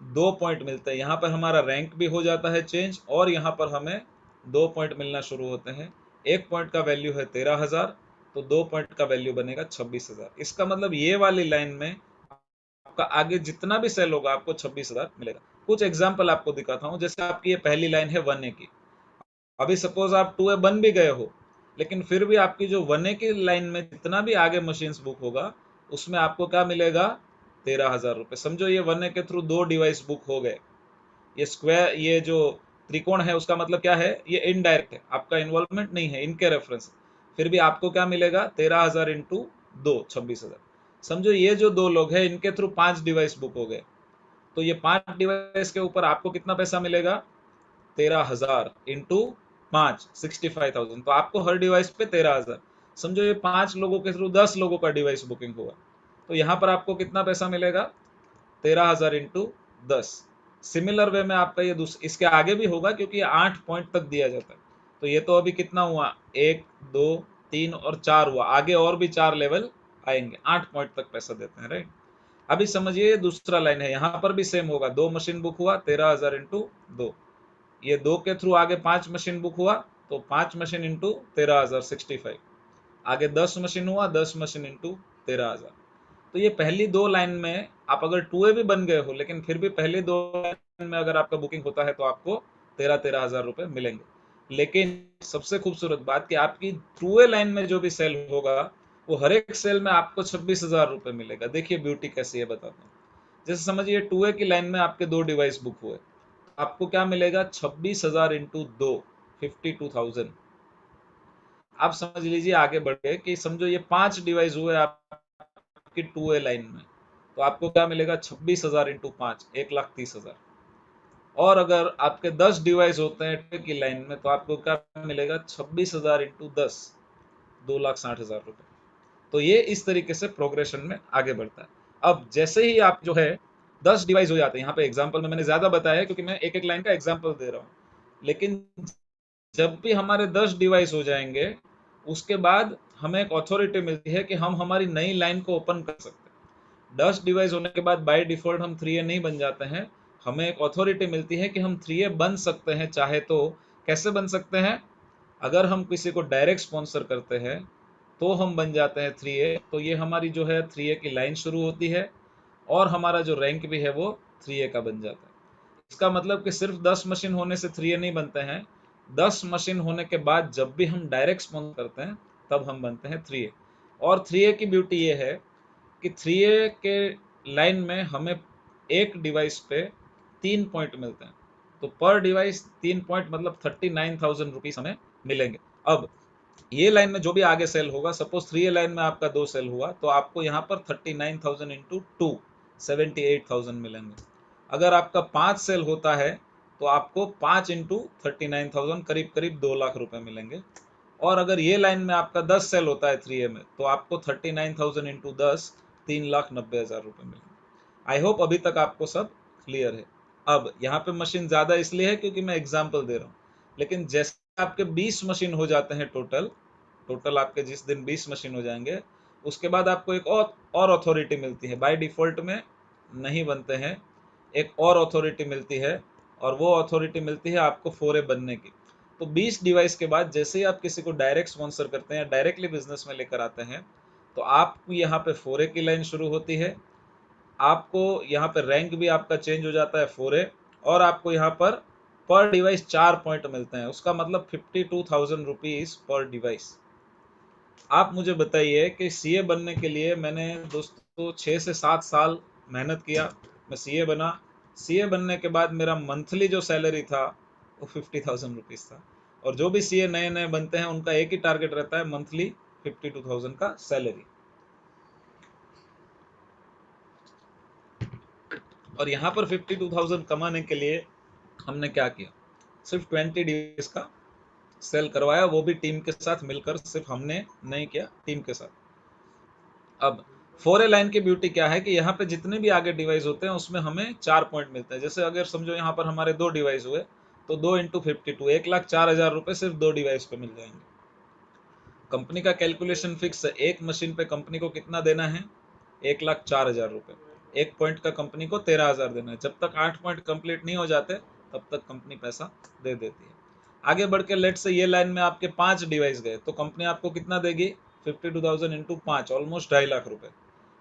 2 पॉइंट मिलते हैं। यहाँ पर हमारा रैंक भी हो जाता है चेंज, और यहाँ पर हमें 2 पॉइंट मिलना शुरू होते हैं। एक पॉइंट का वैल्यू है 13,000, तो 2 पॉइंट का वैल्यू बनेगा 26,000। इसका मतलब ये वाली लाइन में आपका आगे जितना भी सेल होगा, आपको 26,000 मिलेगा। कुछ एग्जाम्पल आपको दिखाता हूँ। जैसे आपकी ये पहली लाइन है 1A की, अभी सपोज आप 2A बन भी गए हो, लेकिन फिर भी आपकी जो 1A की लाइन में जितना भी आगे मशीन्स बुक होगा उसमें आपको क्या मिलेगा, 13,000 रुपये। समझो ये 1A के थ्रू 2 डिवाइस बुक हो गए। ये स्क्वायर, ये जो त्रिकोण है उसका मतलब क्या है, ये इनडायरेक्ट है, आपका इन्वॉल्वमेंट नहीं है, इनके रेफरेंस। फिर भी आपको क्या मिलेगा, 13,000 इंटू 2, 26,000। समझो ये जो 2 लोग हैं इनके थ्रू 5 डिवाइस बुक हो गए, तो ये 5 डिवाइस के ऊपर आपको कितना पैसा मिलेगा, 13,000 इंटू 5, 65,000। तो आपको हर डिवाइस पे 13,000। समझो ये 5 लोगों के थ्रू 10 लोगों का डिवाइस बुकिंग हुआ, तो यहाँ पर आपको कितना पैसा मिलेगा, 13,000 इंटू 10। सिमिलर वे में आपका ये इसके आगे भी होगा क्योंकि ये 8 पॉइंट तक दिया जाता है। तो ये तो अभी कितना हुआ, 1 2 3 और 4 हुआ, आगे और भी 4 लेवल आएंगे, 8 पॉइंट तक पैसा देते हैं, राइट। अभी समझिए ये दूसरा लाइन है, यहाँ पर भी सेम होगा, 2 मशीन बुक हुआ, 13,000 इंटू 2। ये 2 के थ्रू आगे 5 मशीन बुक हुआ, तो 5 मशीन इंटू 13,000, 65। आगे 10 मशीन हुआ, 10 मशीन इंटू 13,000। तो ये पहली 2 लाइन में आप अगर 2A भी बन गए हो, लेकिन फिर भी पहली 2 लाइन में अगर आपका बुकिंग होता है तो आपको 13,000 रुपए मिलेंगे। लेकिन सबसे खूबसूरत बात कि आपकी 2A लाइन में जो भी सेल होगा वो हर एक सेल में आपको 26,000 रुपए मिलेगा। देखिए ब्यूटी कैसी है बताता हूँ। जैसे समझिए 2A की लाइन में आपके 2 डिवाइस बुक हुए, आपको क्या मिलेगा, 26,000 इंटू 2, 52,000। आप समझ लीजिए आगे बढ़ गए कि समझो ये 5 डिवाइस हुए आपकी 2A लाइन में, तो आपको क्या मिलेगा, 26,000 इंटू 5, 1,30,000। और अगर आपके 10 डिवाइस होते हैं 2A की लाइन में तो आपको क्या मिलेगा, 26,000 इंटू 10, 2,60,000 रुपए। तो ये इस तरीके से प्रोग्रेशन में आगे बढ़ता है। अब जैसे ही आप जो है 10 डिवाइस हो जाते हैं, यहाँ पे एग्जाम्पल में मैंने ज्यादा बताया है क्योंकि मैं एक एक लाइन का एग्जाम्पल दे रहा हूँ। लेकिन जब भी हमारे 10 डिवाइस हो जाएंगे उसके बाद हमें एक अथॉरिटी मिलती है कि हम हमारी नई लाइन को ओपन कर सकते हैं। 10 डिवाइस होने के बाद बाय डिफॉल्ट हम 3A नहीं बन जाते हैं, हमें एक अथॉरिटी मिलती है कि हम 3A बन सकते हैं चाहे तो। कैसे बन सकते हैं, अगर हम किसी को डायरेक्ट स्पॉन्सर करते हैं तो हम बन जाते हैं 3A। तो ये हमारी जो है 3A की लाइन शुरू होती है और हमारा जो रैंक भी है वो 3A का बन जाता है। इसका मतलब कि सिर्फ 10 मशीन होने से 3A नहीं बनते हैं, 10 मशीन होने के बाद जब भी हम डायरेक्ट स्पॉन्सर करते हैं तब हम बनते हैं 3A। और 3A की ब्यूटी ये है कि 3A के लाइन में हमें एक डिवाइस पे 3 पॉइंट मिलते हैं। तो पर डिवाइस 3 पॉइंट मतलब 39,000 रुपीज हमें मिलेंगे। अब ये लाइन में जो भी आगे सेल होगा, सपोज 3A लाइन में आपका 2 सेल हुआ तो आपको यहाँ पर 39,000 इंटू 2, 78,000 मिलेंगे। अगर आपका 5 सेल होता है तो आपको 5 इंटू 39,000 करीब करीब 2 लाख रुपए मिलेंगे। और अगर ये लाइन में आपका 10 सेल होता है 3A में तो आपको 39,000 इंटू 10, 3,90,000 रुपए मिलेंगे। आई होप अभी तक आपको सब क्लियर है। अब यहाँ पे मशीन ज्यादा इसलिए है क्योंकि मैं एग्जाम्पल दे रहा हूँ, लेकिन जैसे आपके 20 मशीन हो जाते हैं टोटल, आपके जिस दिन 20 मशीन हो जाएंगे उसके बाद आपको एक और अथॉरिटी मिलती है। बाय डिफॉल्ट में नहीं बनते हैं, एक और अथॉरिटी मिलती है, और वो अथॉरिटी मिलती है आपको 4A बनने की। तो 20 डिवाइस के बाद जैसे ही आप किसी को डायरेक्ट स्पॉन्सर करते हैं, डायरेक्टली बिजनेस में लेकर आते हैं, तो आपको यहाँ पे 4A की लाइन शुरू होती है। आपको यहाँ पे रैंक भी आपका चेंज हो जाता है 4A, और आपको यहाँ पर डिवाइस 4 पॉइंट मिलते हैं। उसका मतलब 52,000 रुपीज पर डिवाइस। आप मुझे बताइए कि सीए बनने के लिए मैंने दोस्तों 6 से 7 साल मेहनत किया, मैं सीए बना। सीए बनने के बाद मेरा मंथली जो सैलरी था वो 50,000 रुपीज था। और जो भी सीए नए नए बनते हैं उनका एक ही टारगेट रहता है, मंथली 52,000 का सैलरी। और यहाँ पर 52,000 कमाने के लिए हमने क्या किया, सिर्फ 20 डेज का सेल करवाया, वो भी टीम के साथ मिलकर, सिर्फ हमने नहीं किया, टीम के साथ। अब 4A लाइन की ब्यूटी क्या है कि यहाँ पे जितने भी आगे डिवाइस होते हैं उसमें हमें 4 पॉइंट मिलते हैं। जैसे अगर समझो यहाँ पर हमारे 2 डिवाइस हुए तो 2 इंटू 52, 1,04,000 रुपए सिर्फ 2 डिवाइस पे मिल जाएंगे। कंपनी का कैलकुलेशन फिक्स है, एक मशीन पे कंपनी को कितना देना है, 1,04,000 रुपए। एक पॉइंट का कंपनी को 13,000 देना है। जब तक 8 पॉइंट कंप्लीट नहीं हो जाते तब तक कंपनी पैसा दे देती है। आगे बढ़ के लेट से ये लाइन में आपके 5 डिवाइस गए तो कंपनी आपको कितना देगी, 52,000 इंटू 5, ऑलमोस्ट 2.5 लाख रुपए।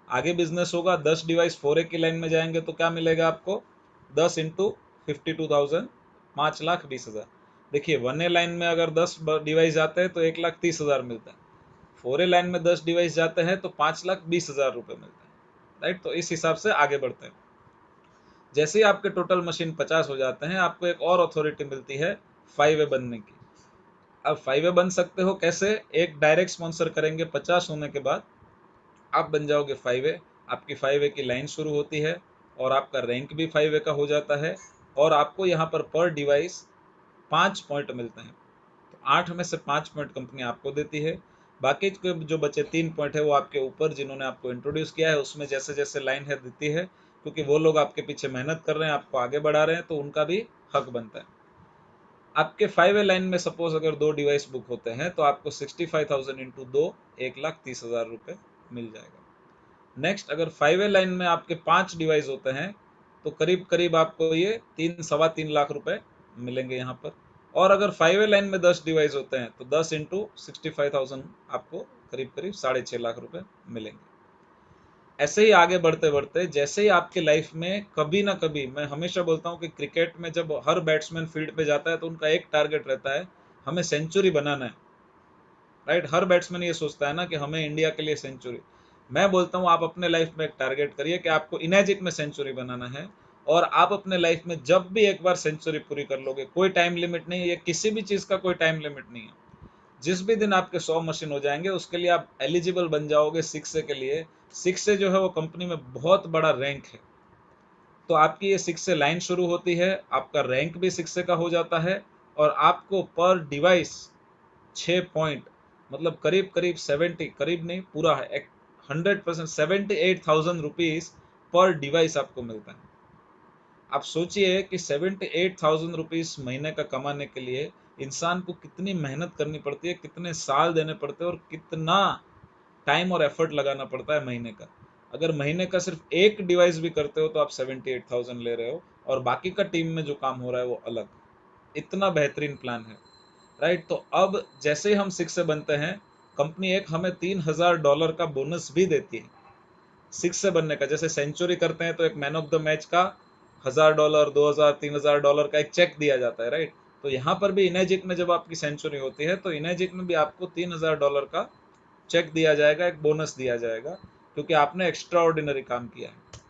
आगे बिजनेस होगा, 10 डिवाइस 4A की लाइन में जाएंगे तो क्या मिलेगा आपको, 10 इंटू 52,000, 5,20,000। देखिए 1A लाइन में अगर 10 डिवाइस जाते हैं तो 1,30,000 मिलता है, 4A लाइन में 10 डिवाइस जाते हैं तो 5,20,000 रुपये मिलते हैं, राइट। तो इस हिसाब से आगे बढ़ते हैं। जैसे ही आपके टोटल मशीन 50 हो जाते हैं, आपको एक और अथॉरिटी मिलती है 5A बनने की। अब 5A बन सकते हो कैसे? एक डायरेक्ट स्पॉन्सर करेंगे 50 होने के बाद आप बन जाओगे 5A। आपकी 5A की लाइन शुरू होती है और आपका रैंक भी 5A का हो जाता है, और आपको यहाँ पर डिवाइस 5 पॉइंट मिलते हैं। तो 8 में से 5 पॉइंट कंपनी आपको देती है, बाकी के जो बचे 3 पॉइंट है वो आपके ऊपर जिन्होंने आपको इंट्रोड्यूस किया है उसमें जैसे जैसे लाइन है देती है, क्योंकि वो लोग आपके पीछे मेहनत कर रहे हैं, आपको आगे बढ़ा रहे हैं, तो उनका भी हक बनता है। आपके 5A लाइन में सपोज अगर 2 डिवाइस बुक होते हैं तो आपको 65,000 इंटू 2 1,30,000 रुपये मिल जाएगा। नेक्स्ट, अगर 5A लाइन में आपके 5 डिवाइस होते हैं तो करीब करीब आपको ये 3-3.25 लाख रुपए मिलेंगे यहाँ पर। और अगर 5A लाइन में 10 डिवाइस होते हैं तो 10 इंटू 65,000 आपको करीब करीब 6.5 लाख रुपए मिलेंगे। ऐसे ही आगे बढ़ते बढ़ते जैसे ही आपके लाइफ में कभी ना कभी, मैं हमेशा बोलता हूँ कि क्रिकेट में जब हर बैट्समैन फील्ड पे जाता है तो उनका एक टारगेट रहता है, हमें सेंचुरी बनाना है, राइट। हर बैट्समैन ये सोचता है ना कि हमें इंडिया के लिए सेंचुरी। मैं बोलता हूँ आप अपने लाइफ में एक टारगेट करिए कि आपको इनएजिक में सेंचुरी बनाना है, और आप अपने लाइफ में जब भी एक बार सेंचुरी पूरी कर लोगे, कोई टाइम लिमिट नहीं है, ये किसी भी चीज़ का कोई टाइम लिमिट नहीं है। जिस भी दिन आपके 100 मशीन हो जाएंगे उसके लिए आप एलिजिबल बन जाओगे 6A के लिए। 6A जो है वो कंपनी में बहुत बड़ा रैंक है। तो आपकी ये 6A लाइन शुरू होती है, आपका रैंक भी 6A का हो जाता है, और आपको पर डिवाइस 6 पॉइंट, मतलब करीब करीब 70, करीब नहीं पूरा है 100%, 78,000 रुपीज पर डिवाइस आपको मिलता है। आप सोचिए कि 78,000 रुपीज महीने का कमाने के लिए इंसान को कितनी मेहनत करनी पड़ती है, कितने साल देने पड़ते हैं, और कितना टाइम और एफर्ट लगाना पड़ता है महीने का। अगर महीने का सिर्फ एक डिवाइस भी करते हो तो आप 78,000 ले रहे हो, और बाकी का टीम में जो काम हो रहा है वो अलग। इतना बेहतरीन प्लान है, राइट। तो अब जैसे ही हम 6 से बनते हैं, कंपनी एक हमें $3,000 का बोनस भी देती है 6 से बनने का। जैसे सेंचुरी करते हैं तो एक मैन ऑफ द मैच का $1,000, 2,000, $3,000 का एक चेक दिया जाता है, राइट। तो यहाँ पर भी इनएजिक में जब आपकी सेंचुरी होती है तो इनएजिक में भी आपको $3,000 का चेक दिया जाएगा, एक बोनस दिया जाएगा, क्योंकि आपने एक्स्ट्रा ऑर्डिनरी काम किया है।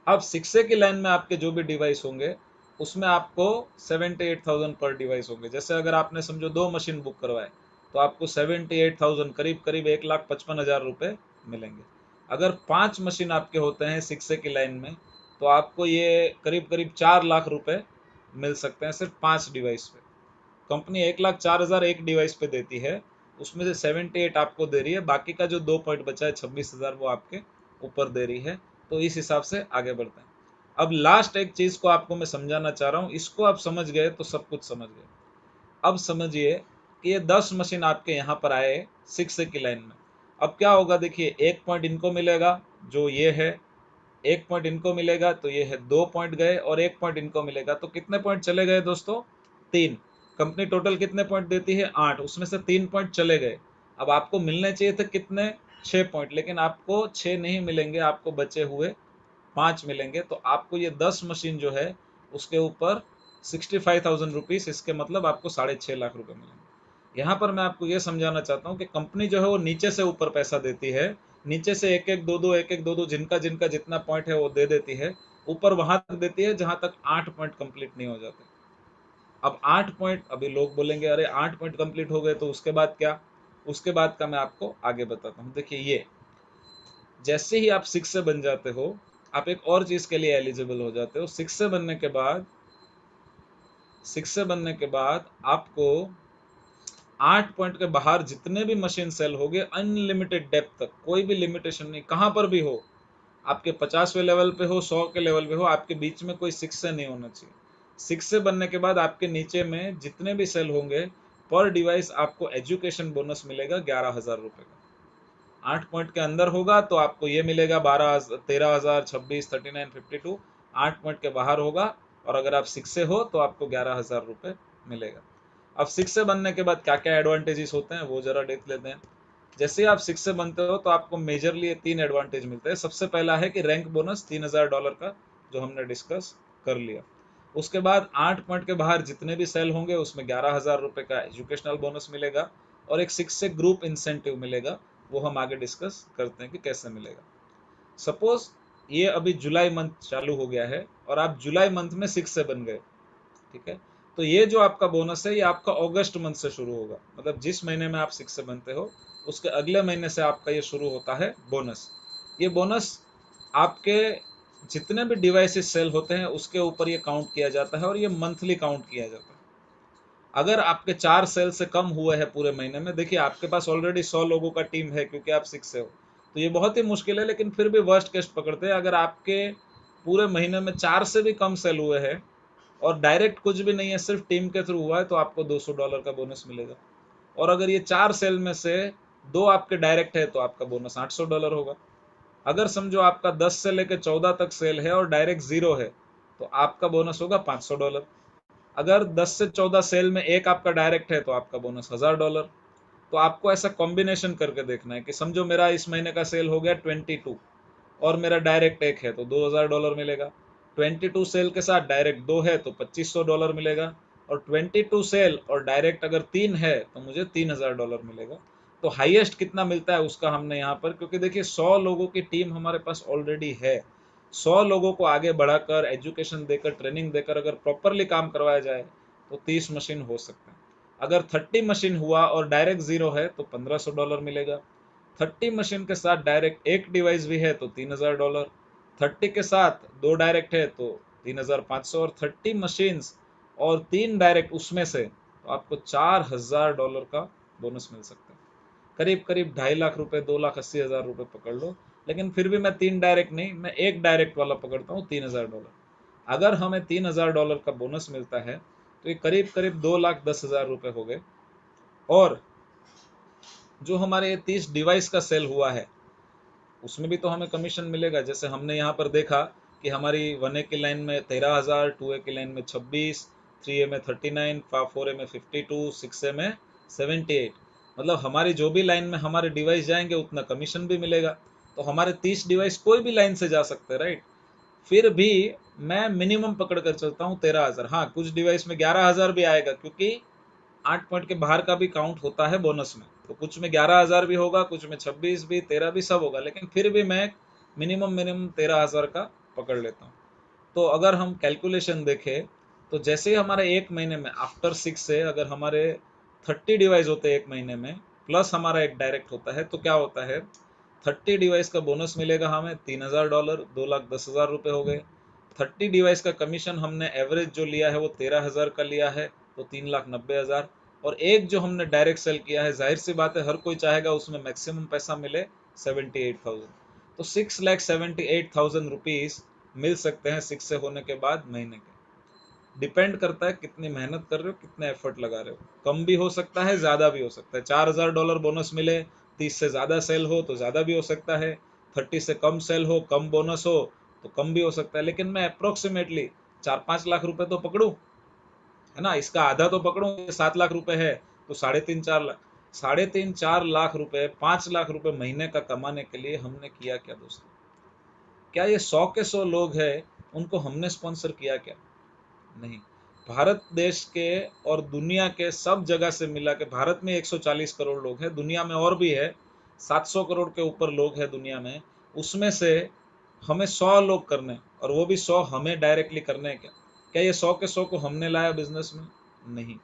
अब 6A की लाइन में आपके जो भी डिवाइस होंगे उसमें आपको 78,000 पर डिवाइस होंगे। जैसे अगर आपने समझो 2 मशीन बुक करवाए तो आपको 78,000 करीब करीब 1,55,000 रुपये मिलेंगे। अगर 5 मशीन आपके होते हैं 6A की लाइन में तो आपको ये करीब करीब 4 लाख रुपए मिल सकते हैं सिर्फ 5 डिवाइस पे। कंपनी 1,04,000 एक डिवाइस पे देती है, उसमें से 78 आपको दे रही है, बाकी का जो 2 पॉइंट बचा है 26,000 वो आपके ऊपर दे रही है। तो इस हिसाब से आगे बढ़ते हैं। अब लास्ट एक चीज को आपको मैं समझाना चाह रहा हूँ, इसको आप समझ गए तो सब कुछ समझ गए। अब समझिए कि ये 10 मशीन आपके यहाँ पर आए 6A की लाइन में। अब क्या होगा, देखिए एक पॉइंट इनको मिलेगा जो ये है, एक पॉइंट इनको मिलेगा तो ये है, 2 पॉइंट गए, और एक पॉइंट इनको मिलेगा, तो कितने पॉइंट चले गए दोस्तों? 3। कंपनी टोटल कितने पॉइंट देती है? 8, उसमें से 3 पॉइंट चले गए। अब आपको मिलने चाहिए थे कितने? 6 पॉइंट, लेकिन आपको 6 नहीं मिलेंगे, आपको बचे हुए 5 मिलेंगे। तो आपको ये 10 मशीन जो है उसके ऊपर 65,000 रुपीज, इसके मतलब आपको 6.5 लाख रुपए मिलेंगे। यहाँ पर मैं आपको ये समझाना चाहता हूँ कि कंपनी जो है वो नीचे से ऊपर पैसा देती है, नीचे से एक एक दो दो, एक एक दो दो, जिनका जिनका जितना पॉइंट है वो दे देती है, ऊपर वहां तक देती है जहां तक 8 पॉइंट कंप्लीट नहीं हो जाते। अब 8 पॉइंट, अभी लोग बोलेंगे अरे 8 पॉइंट कंप्लीट हो गए तो उसके बाद क्या? उसके बाद का मैं आपको आगे बताता हूँ। देखिए, ये जैसे ही आप 6 से बन जाते हो, आप एक और चीज के लिए एलिजिबल हो जाते हो। 6 से बनने के बाद, 6 से बनने के बाद आपको 8 पॉइंट के बाहर जितने भी मशीन सेल हो गए, अनलिमिटेड डेप्थ तक, कोई भी लिमिटेशन नहीं, कहां पर भी हो, आपके 50वें लेवल पे हो, 100 के लेवल पे हो, आपके बीच में कोई 6 से नहीं होना चाहिए। 6 से बनने के बाद आपके नीचे में जितने भी सेल होंगे, पर डिवाइस आपको एजुकेशन बोनस मिलेगा 11,000 रुपये का। 8 पॉइंट के अंदर होगा तो आपको ये मिलेगा 13,000, 26, 39, 52। 8 पॉइंट के बाहर होगा और अगर आप 6 से हो तो आपको 11,000 रुपये मिलेगा। अब 6 से बनने के बाद क्या क्या एडवांटेजेस होते हैं वो जरा देख लेते हैं। जैसे आप 6 से बनते हो तो आपको मेजरली 3 एडवांटेज मिलते हैं। सबसे पहला है कि रैंक बोनस $3,000 का, जो हमने डिस्कस कर लिया। उसके बाद 8 पॉइंट के बाहर जितने भी सेल होंगे उसमें 11,000 रुपए का एजुकेशनल बोनस मिलेगा और एक 6 से ग्रुप इंसेंटिव मिलेगा। वो हम आगे डिस्कस करते हैं कि कैसे मिलेगा। सपोज ये अभी जुलाई मंथ चालू हो गया है और आप जुलाई मंथ में 6 से बन गए, ठीक है। तो ये जो आपका बोनस है ये आपका अगस्त मंथ से शुरू होगा, मतलब जिस महीने में आप 6 से बनते हो उसके अगले महीने से आपका ये शुरू होता है बोनस। ये बोनस आपके जितने भी डिवाइसेस सेल होते हैं उसके ऊपर ये काउंट किया जाता है और ये मंथली काउंट किया जाता है। अगर आपके 4 सेल से कम हुए हैं पूरे महीने में, देखिए आपके पास ऑलरेडी 100 लोगों का टीम है क्योंकि आप 6 से हो, तो ये बहुत ही मुश्किल है, लेकिन फिर भी वर्स्ट केस पकड़ते हैं। अगर आपके पूरे महीने में 4 से भी कम सेल हुए हैं और डायरेक्ट कुछ भी नहीं है, सिर्फ टीम के थ्रू हुआ है, तो आपको $200 का बोनस मिलेगा। और अगर ये 4 सेल में से 2 आपके डायरेक्ट है तो आपका बोनस $800 होगा। अगर समझो आपका 10 से लेकर 14 तक सेल है और डायरेक्ट 0 है तो आपका बोनस होगा $500। अगर 10 से 14 सेल में एक आपका डायरेक्ट है तो आपका बोनस $1000। तो आपको ऐसा कॉम्बिनेशन करके देखना है कि समझो मेरा इस महीने का सेल हो गया 22 और मेरा डायरेक्ट एक है तो $2000 मिलेगा। 22 सेल के साथ डायरेक्ट 2 है तो $2500 मिलेगा। और 22 सेल और डायरेक्ट अगर 3 है तो मुझे $3000 मिलेगा। तो हाईएस्ट कितना मिलता है उसका हमने यहाँ पर, क्योंकि देखिए 100 लोगों की टीम हमारे पास ऑलरेडी है, 100 लोगों को आगे बढ़ाकर एजुकेशन देकर ट्रेनिंग देकर अगर प्रॉपरली काम करवाया जाए तो 30 मशीन हो सकते हैं। अगर 30 मशीन हुआ और डायरेक्ट 0 है तो $1500 मिलेगा। 30 मशीन के साथ डायरेक्ट एक डिवाइस भी है तो $3000। 30 के साथ 2 डायरेक्ट है तो 3500। और 30 मशीन और 3 डायरेक्ट उसमें से तो आपको $4000 का बोनस मिल सकता है। करीब करीब 2.5 लाख रुपए, 2,80,000 रुपए पकड़ लो, लेकिन फिर भी मैं 3 डायरेक्ट नहीं, मैं एक डायरेक्ट वाला पकड़ता हूँ। $3000। अगर हमें $3000 का बोनस मिलता है तो ये करीब करीब 2,10,000 रुपए हो गए। और जो हमारे ये 30 डिवाइस का सेल हुआ है उसमें भी तो हमें कमीशन मिलेगा। जैसे हमने यहाँ पर देखा कि हमारी 1A की लाइन में 13,000, 2A की लाइन में 26, 3A में 39, 4A में 52, 6A में 78। मतलब हमारी जो भी लाइन में हमारे डिवाइस जाएंगे उतना कमीशन भी मिलेगा। तो हमारे 30 डिवाइस कोई भी लाइन से जा सकते हैं, राइट। फिर भी मैं मिनिमम पकड़ कर चलता हूँ 13,000। हाँ, कुछ डिवाइस में 11,000 भी आएगा क्योंकि 8 पॉइंट के बाहर का भी काउंट होता है बोनस में, तो कुछ में 11,000 भी होगा, कुछ में 26 भी, 13 भी, सब होगा, लेकिन फिर भी मैं मिनिमम मिनिमम 13,000 का पकड़ लेता हूँ। तो अगर हम कैलकुलेशन देखें तो जैसे ही हमारे एक महीने में आफ्टर 6 से अगर हमारे 30 डिवाइस होते हैं एक महीने में, प्लस हमारा एक डायरेक्ट होता है, तो क्या होता है 30 डिवाइस का बोनस मिलेगा हमें $3000, 2,10,000 रुपए हो गए। 30 डिवाइस का कमीशन हमने एवरेज जो लिया है वो 13,000 का लिया है तो 3,90,000। और एक जो हमने डायरेक्ट सेल किया है, जाहिर सी बात है हर कोई चाहेगा उसमें मैक्सिमम पैसा मिले, 78,000। तो 6,78,000 रुपीज मिल सकते हैं 6 से होने के बाद महीने के। डिपेंड करता है कितनी मेहनत कर रहे हो, कितने एफर्ट लगा रहे हो। कम भी हो सकता है, ज्यादा भी हो सकता है। $4,000 बोनस मिले, 30 से ज्यादा सेल हो तो ज्यादा भी हो सकता है, 30 से कम सेल हो, कम बोनस हो तो कम भी हो सकता है। लेकिन मैं अप्रोक्सीमेटली 4-5 लाख रुपए तो पकड़ू, है ना। इसका आधा तो पकड़ू, 7 लाख रुपए है तो 3.5-4 लाख, 3.5-4 लाख रुपए, 5 लाख रुपए महीने का कमाने के लिए हमने किया क्या दोस्तों? क्या ये 100 के 100 लोग हैं उनको हमने स्पॉन्सर किया क्या? नहीं। भारत देश के और दुनिया के सब जगह से मिला के भारत में 140 करोड़ लोग हैं, दुनिया में और भी है 700 करोड़ के ऊपर लोग हैं दुनिया में। उसमें से हमें 100 लोग करने, और वो भी 100 हमें डायरेक्टली करने हैं क्या? क्या ये 100 के 100 को हमने लाया बिजनेस में? नहीं।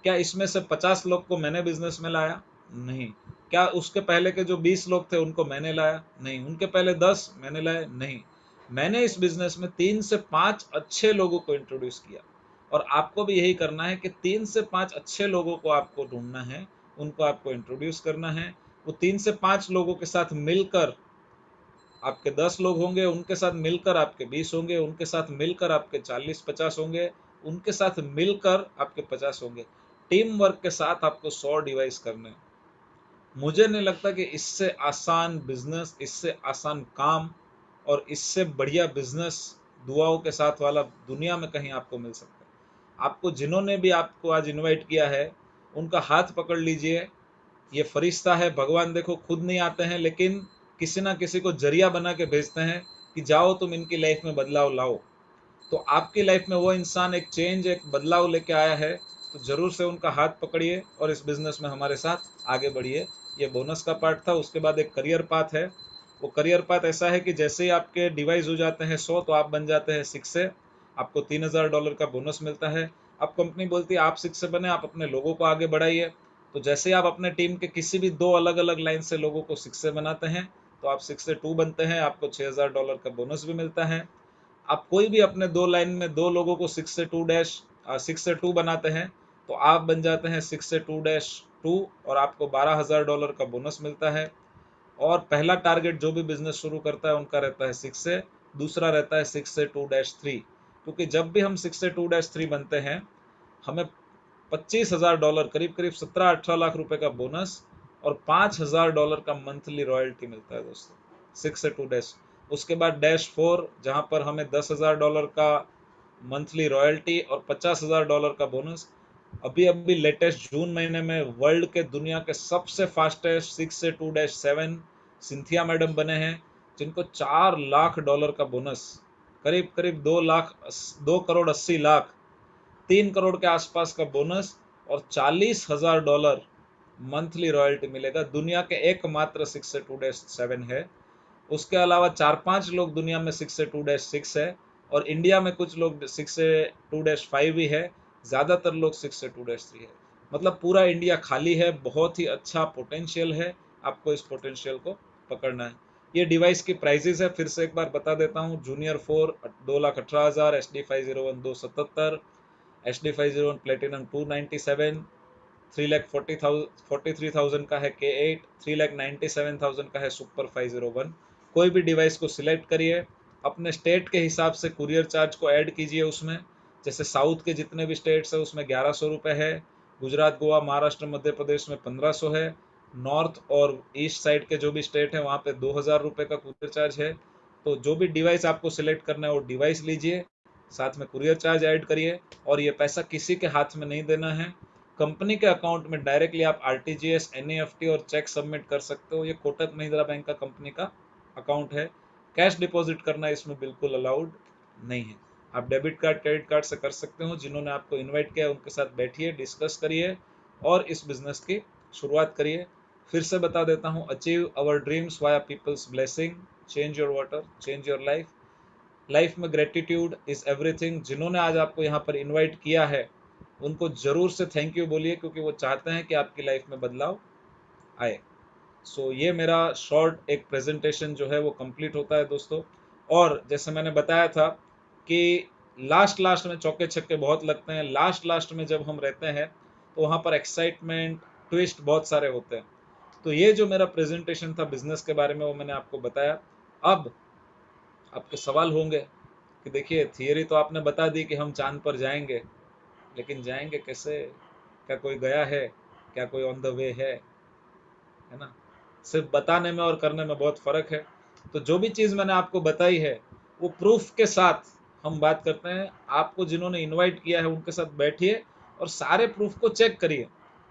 क्या इसमें से 50 लोग को मैंने बिजनेस में लाया? नहीं। क्या उसके पहले के जो 20 लोग थे उनको मैंने लाया? नहीं। उनके पहले 10 मैंने लाए? नहीं। मैंने इस बिजनेस में 3 से 5 अच्छे लोगों को इंट्रोड्यूस किया, और आपको भी यही करना है कि 3 से 5 अच्छे लोगों को आपको ढूंढना है, उनको आपको इंट्रोड्यूस करना है। वो 3 से 5 लोगों के साथ मिलकर आपके 10 लोग होंगे, उनके साथ मिलकर आपके 20 होंगे, उनके साथ मिलकर आपके 40-50 होंगे, उनके साथ मिलकर आपके 50 होंगे। टीम वर्क के साथ आपको 100 डिवाइस करने। मुझे नहीं लगता कि इससे आसान बिजनेस, इससे आसान काम और इससे बढ़िया बिजनेस दुआओं के साथ वाला दुनिया में कहीं आपको मिल सकता है। आपको जिन्होंने भी आपको आज इनवाइट किया है उनका हाथ पकड़ लीजिए। ये फरिश्ता है, भगवान देखो खुद नहीं आते हैं, लेकिन किसी ना किसी को जरिया बना के भेजते हैं कि जाओ तुम इनकी लाइफ में बदलाव लाओ। तो आपकी लाइफ में वो इंसान एक चेंज, एक बदलाव लेके आया है, तो जरूर से उनका हाथ पकड़िए और इस बिजनेस में हमारे साथ आगे बढ़िए। ये बोनस का पार्ट था। उसके बाद एक करियर पाथ है। वो करियर पाथ ऐसा है कि जैसे ही आपके डिवाइस हो जाते हैं 100, तो आप बन जाते हैं 6 से। आपको $3000 का बोनस मिलता है। अब कंपनी बोलती है आप 6 से बने, आप अपने लोगों को आगे बढ़ाइए। तो जैसे ही आप अपने टीम के किसी भी 2 अलग अलग लाइन से लोगों को 6 से बनाते हैं, तो आप 6 से 2 बनते हैं, आपको $6000 का बोनस भी मिलता है। आप कोई भी अपने 2 लाइन में 2 लोगों को 6 से 2 बनाते हैं, तो आप बन जाते हैं 6 से 2-2, और आपको $12000 का बोनस मिलता है। और पहला टारगेट जो भी बिजनेस शुरू करता है उनका रहता है 6 से, दूसरा रहता है 6 से 2-3, क्योंकि जब भी हम 6 से 2-3 बनते हैं, हमें $25,000, करीब करीब 17-18 लाख रुपए का बोनस और $5000 का मंथली रॉयल्टी मिलता है दोस्तों, 6 से 2 डैश। उसके बाद -4, जहां पर हमें $10,000 का मंथली रॉयल्टी और $50,000 का बोनस। अभी अभी लेटेस्ट जून महीने में वर्ल्ड के दुनिया के सबसे फास्टेस्ट 6 से 2-7 सिंथिया मैडम बने हैं, जिनको $4 लाख का बोनस, करीब करीब 2 करोड़ 80 लाख, 3 करोड़ के आसपास का बोनस और $40,000 मंथली रॉयल्टी मिलेगा। दुनिया के एकमात्र 6 से 2-7 है। उसके अलावा 4-5 लोग दुनिया में 6 से 2-6 है, और इंडिया में कुछ लोग 6 से 2-5 ही है। ज़्यादातर लोग 6 से 2-3 है। मतलब पूरा इंडिया खाली है। बहुत ही अच्छा पोटेंशियल है, आपको इस पोटेंशियल को पकड़ना है। ये डिवाइस की प्राइजेस है, फिर से एक बार बता देता हूँ। जूनियर 4 2,18,000, HD 501 277, HD 501 प्लेटिनम 297, 3,43,000 का है K8, 3,97,000 का है सुपर 501। कोई भी डिवाइस को सिलेक्ट करिए, अपने स्टेट के हिसाब से कुरियर चार्ज को ऐड कीजिए उसमें। जैसे साउथ के जितने भी स्टेट्स है उसमें 1100 रुपये है, गुजरात, गोवा, महाराष्ट्र, मध्य प्रदेश में 1500 है, नॉर्थ और ईस्ट साइड के जो भी स्टेट है वहाँ पे 2000 रुपये का कुरियर चार्ज है। तो जो भी डिवाइस आपको सिलेक्ट करना है वो डिवाइस लीजिए, साथ में कुरियर चार्ज ऐड करिए, और ये पैसा किसी के हाथ में नहीं देना है। कंपनी के अकाउंट में डायरेक्टली आप आरटीजीएस, एनईएफटी और चेक सबमिट कर सकते हो। ये कोटक महिंद्रा बैंक का कंपनी का अकाउंट है। कैश डिपॉजिट करना इसमें बिल्कुल अलाउड नहीं है। आप डेबिट कार्ड, क्रेडिट कार्ड से कर सकते हो। जिन्होंने आपको इनवाइट किया उनके साथ बैठिए, डिस्कस करिए और इस बिजनेस की शुरुआत करिए। फिर से बता देता हूँ, achieve our dreams via people's blessing, change your water, change your life. Life में ग्रेटिट्यूड इज एवरीथिंग। जिन्होंने आज आपको यहाँ पर इनवाइट किया है उनको जरूर से थैंक यू बोलिए, क्योंकि वो चाहते हैं कि आपकी लाइफ में बदलाव आए। सो ये मेरा शॉर्ट एक प्रेजेंटेशन जो है वो कंप्लीट होता है दोस्तों। और जैसे मैंने बताया था कि लास्ट लास्ट में चौके छक्के बहुत लगते हैं। लास्ट लास्ट में जब हम रहते हैं तो वहाँ पर एक्साइटमेंट, ट्विस्ट बहुत सारे होते हैं। तो ये जो मेरा प्रेजेंटेशन था बिजनेस के बारे में वो मैंने आपको बताया। अब आपके सवाल होंगे कि देखिए, थियरी तो आपने बता दी कि हम चांद पर जाएंगे, लेकिन जाएंगे कैसे? क्या कोई गया है? क्या कोई ऑन द वे है ना? सिर्फ बताने में और करने में बहुत फर्क है। तो जो भी चीज़ मैंने आपको बताई है वो प्रूफ के साथ हम बात करते हैं। आपको जिन्होंने इनवाइट किया है उनके साथ बैठिए और सारे प्रूफ को चेक करिए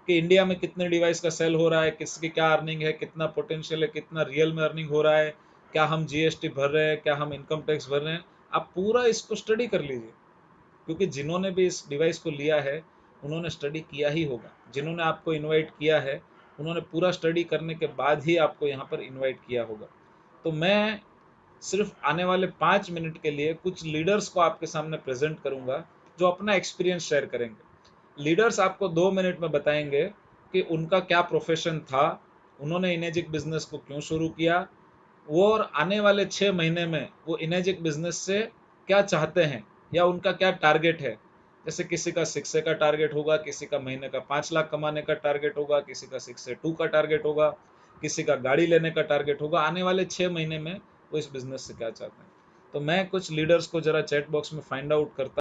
कि इंडिया में कितने डिवाइस का सेल हो रहा है, किसकी क्या अर्निंग है, कितना पोटेंशियल है, कितना रियल में अर्निंग हो रहा है, क्या हम जीएसटी भर रहे हैं, क्या हम इनकम टैक्स भर रहे हैं। आप पूरा इसको स्टडी कर लीजिए, क्योंकि जिन्होंने भी इस डिवाइस को लिया है उन्होंने स्टडी किया ही होगा। जिन्होंने आपको इनवाइट किया है उन्होंने पूरा स्टडी करने के बाद ही आपको यहाँ पर इनवाइट किया होगा। तो मैं सिर्फ आने वाले 5 मिनट के लिए कुछ लीडर्स को आपके सामने प्रेजेंट करूंगा जो अपना एक्सपीरियंस शेयर करेंगे। लीडर्स आपको 2 मिनट में बताएंगे कि उनका क्या प्रोफेशन था, उन्होंने इनेजिक बिजनेस को क्यों शुरू किया, वो और आने वाले 6 महीने में वो इनेजिक बिजनेस से क्या चाहते हैं या उनका क्या टारगेट है। जैसे किसी का 6 से का टारगेट होगा, किसी का महीने का 5 लाख कमाने का टारगेट होगा, किसी का 6 से 2 का टारगेट होगा, किसी का गाड़ी लेने का टारगेट होगा। आने वाले 6 महीने में वो इस बिजनेस से क्या चाहते हैं। तो मैं कुछ लीडर्स को जरा चैट बॉक्स में फाइंड आउट करता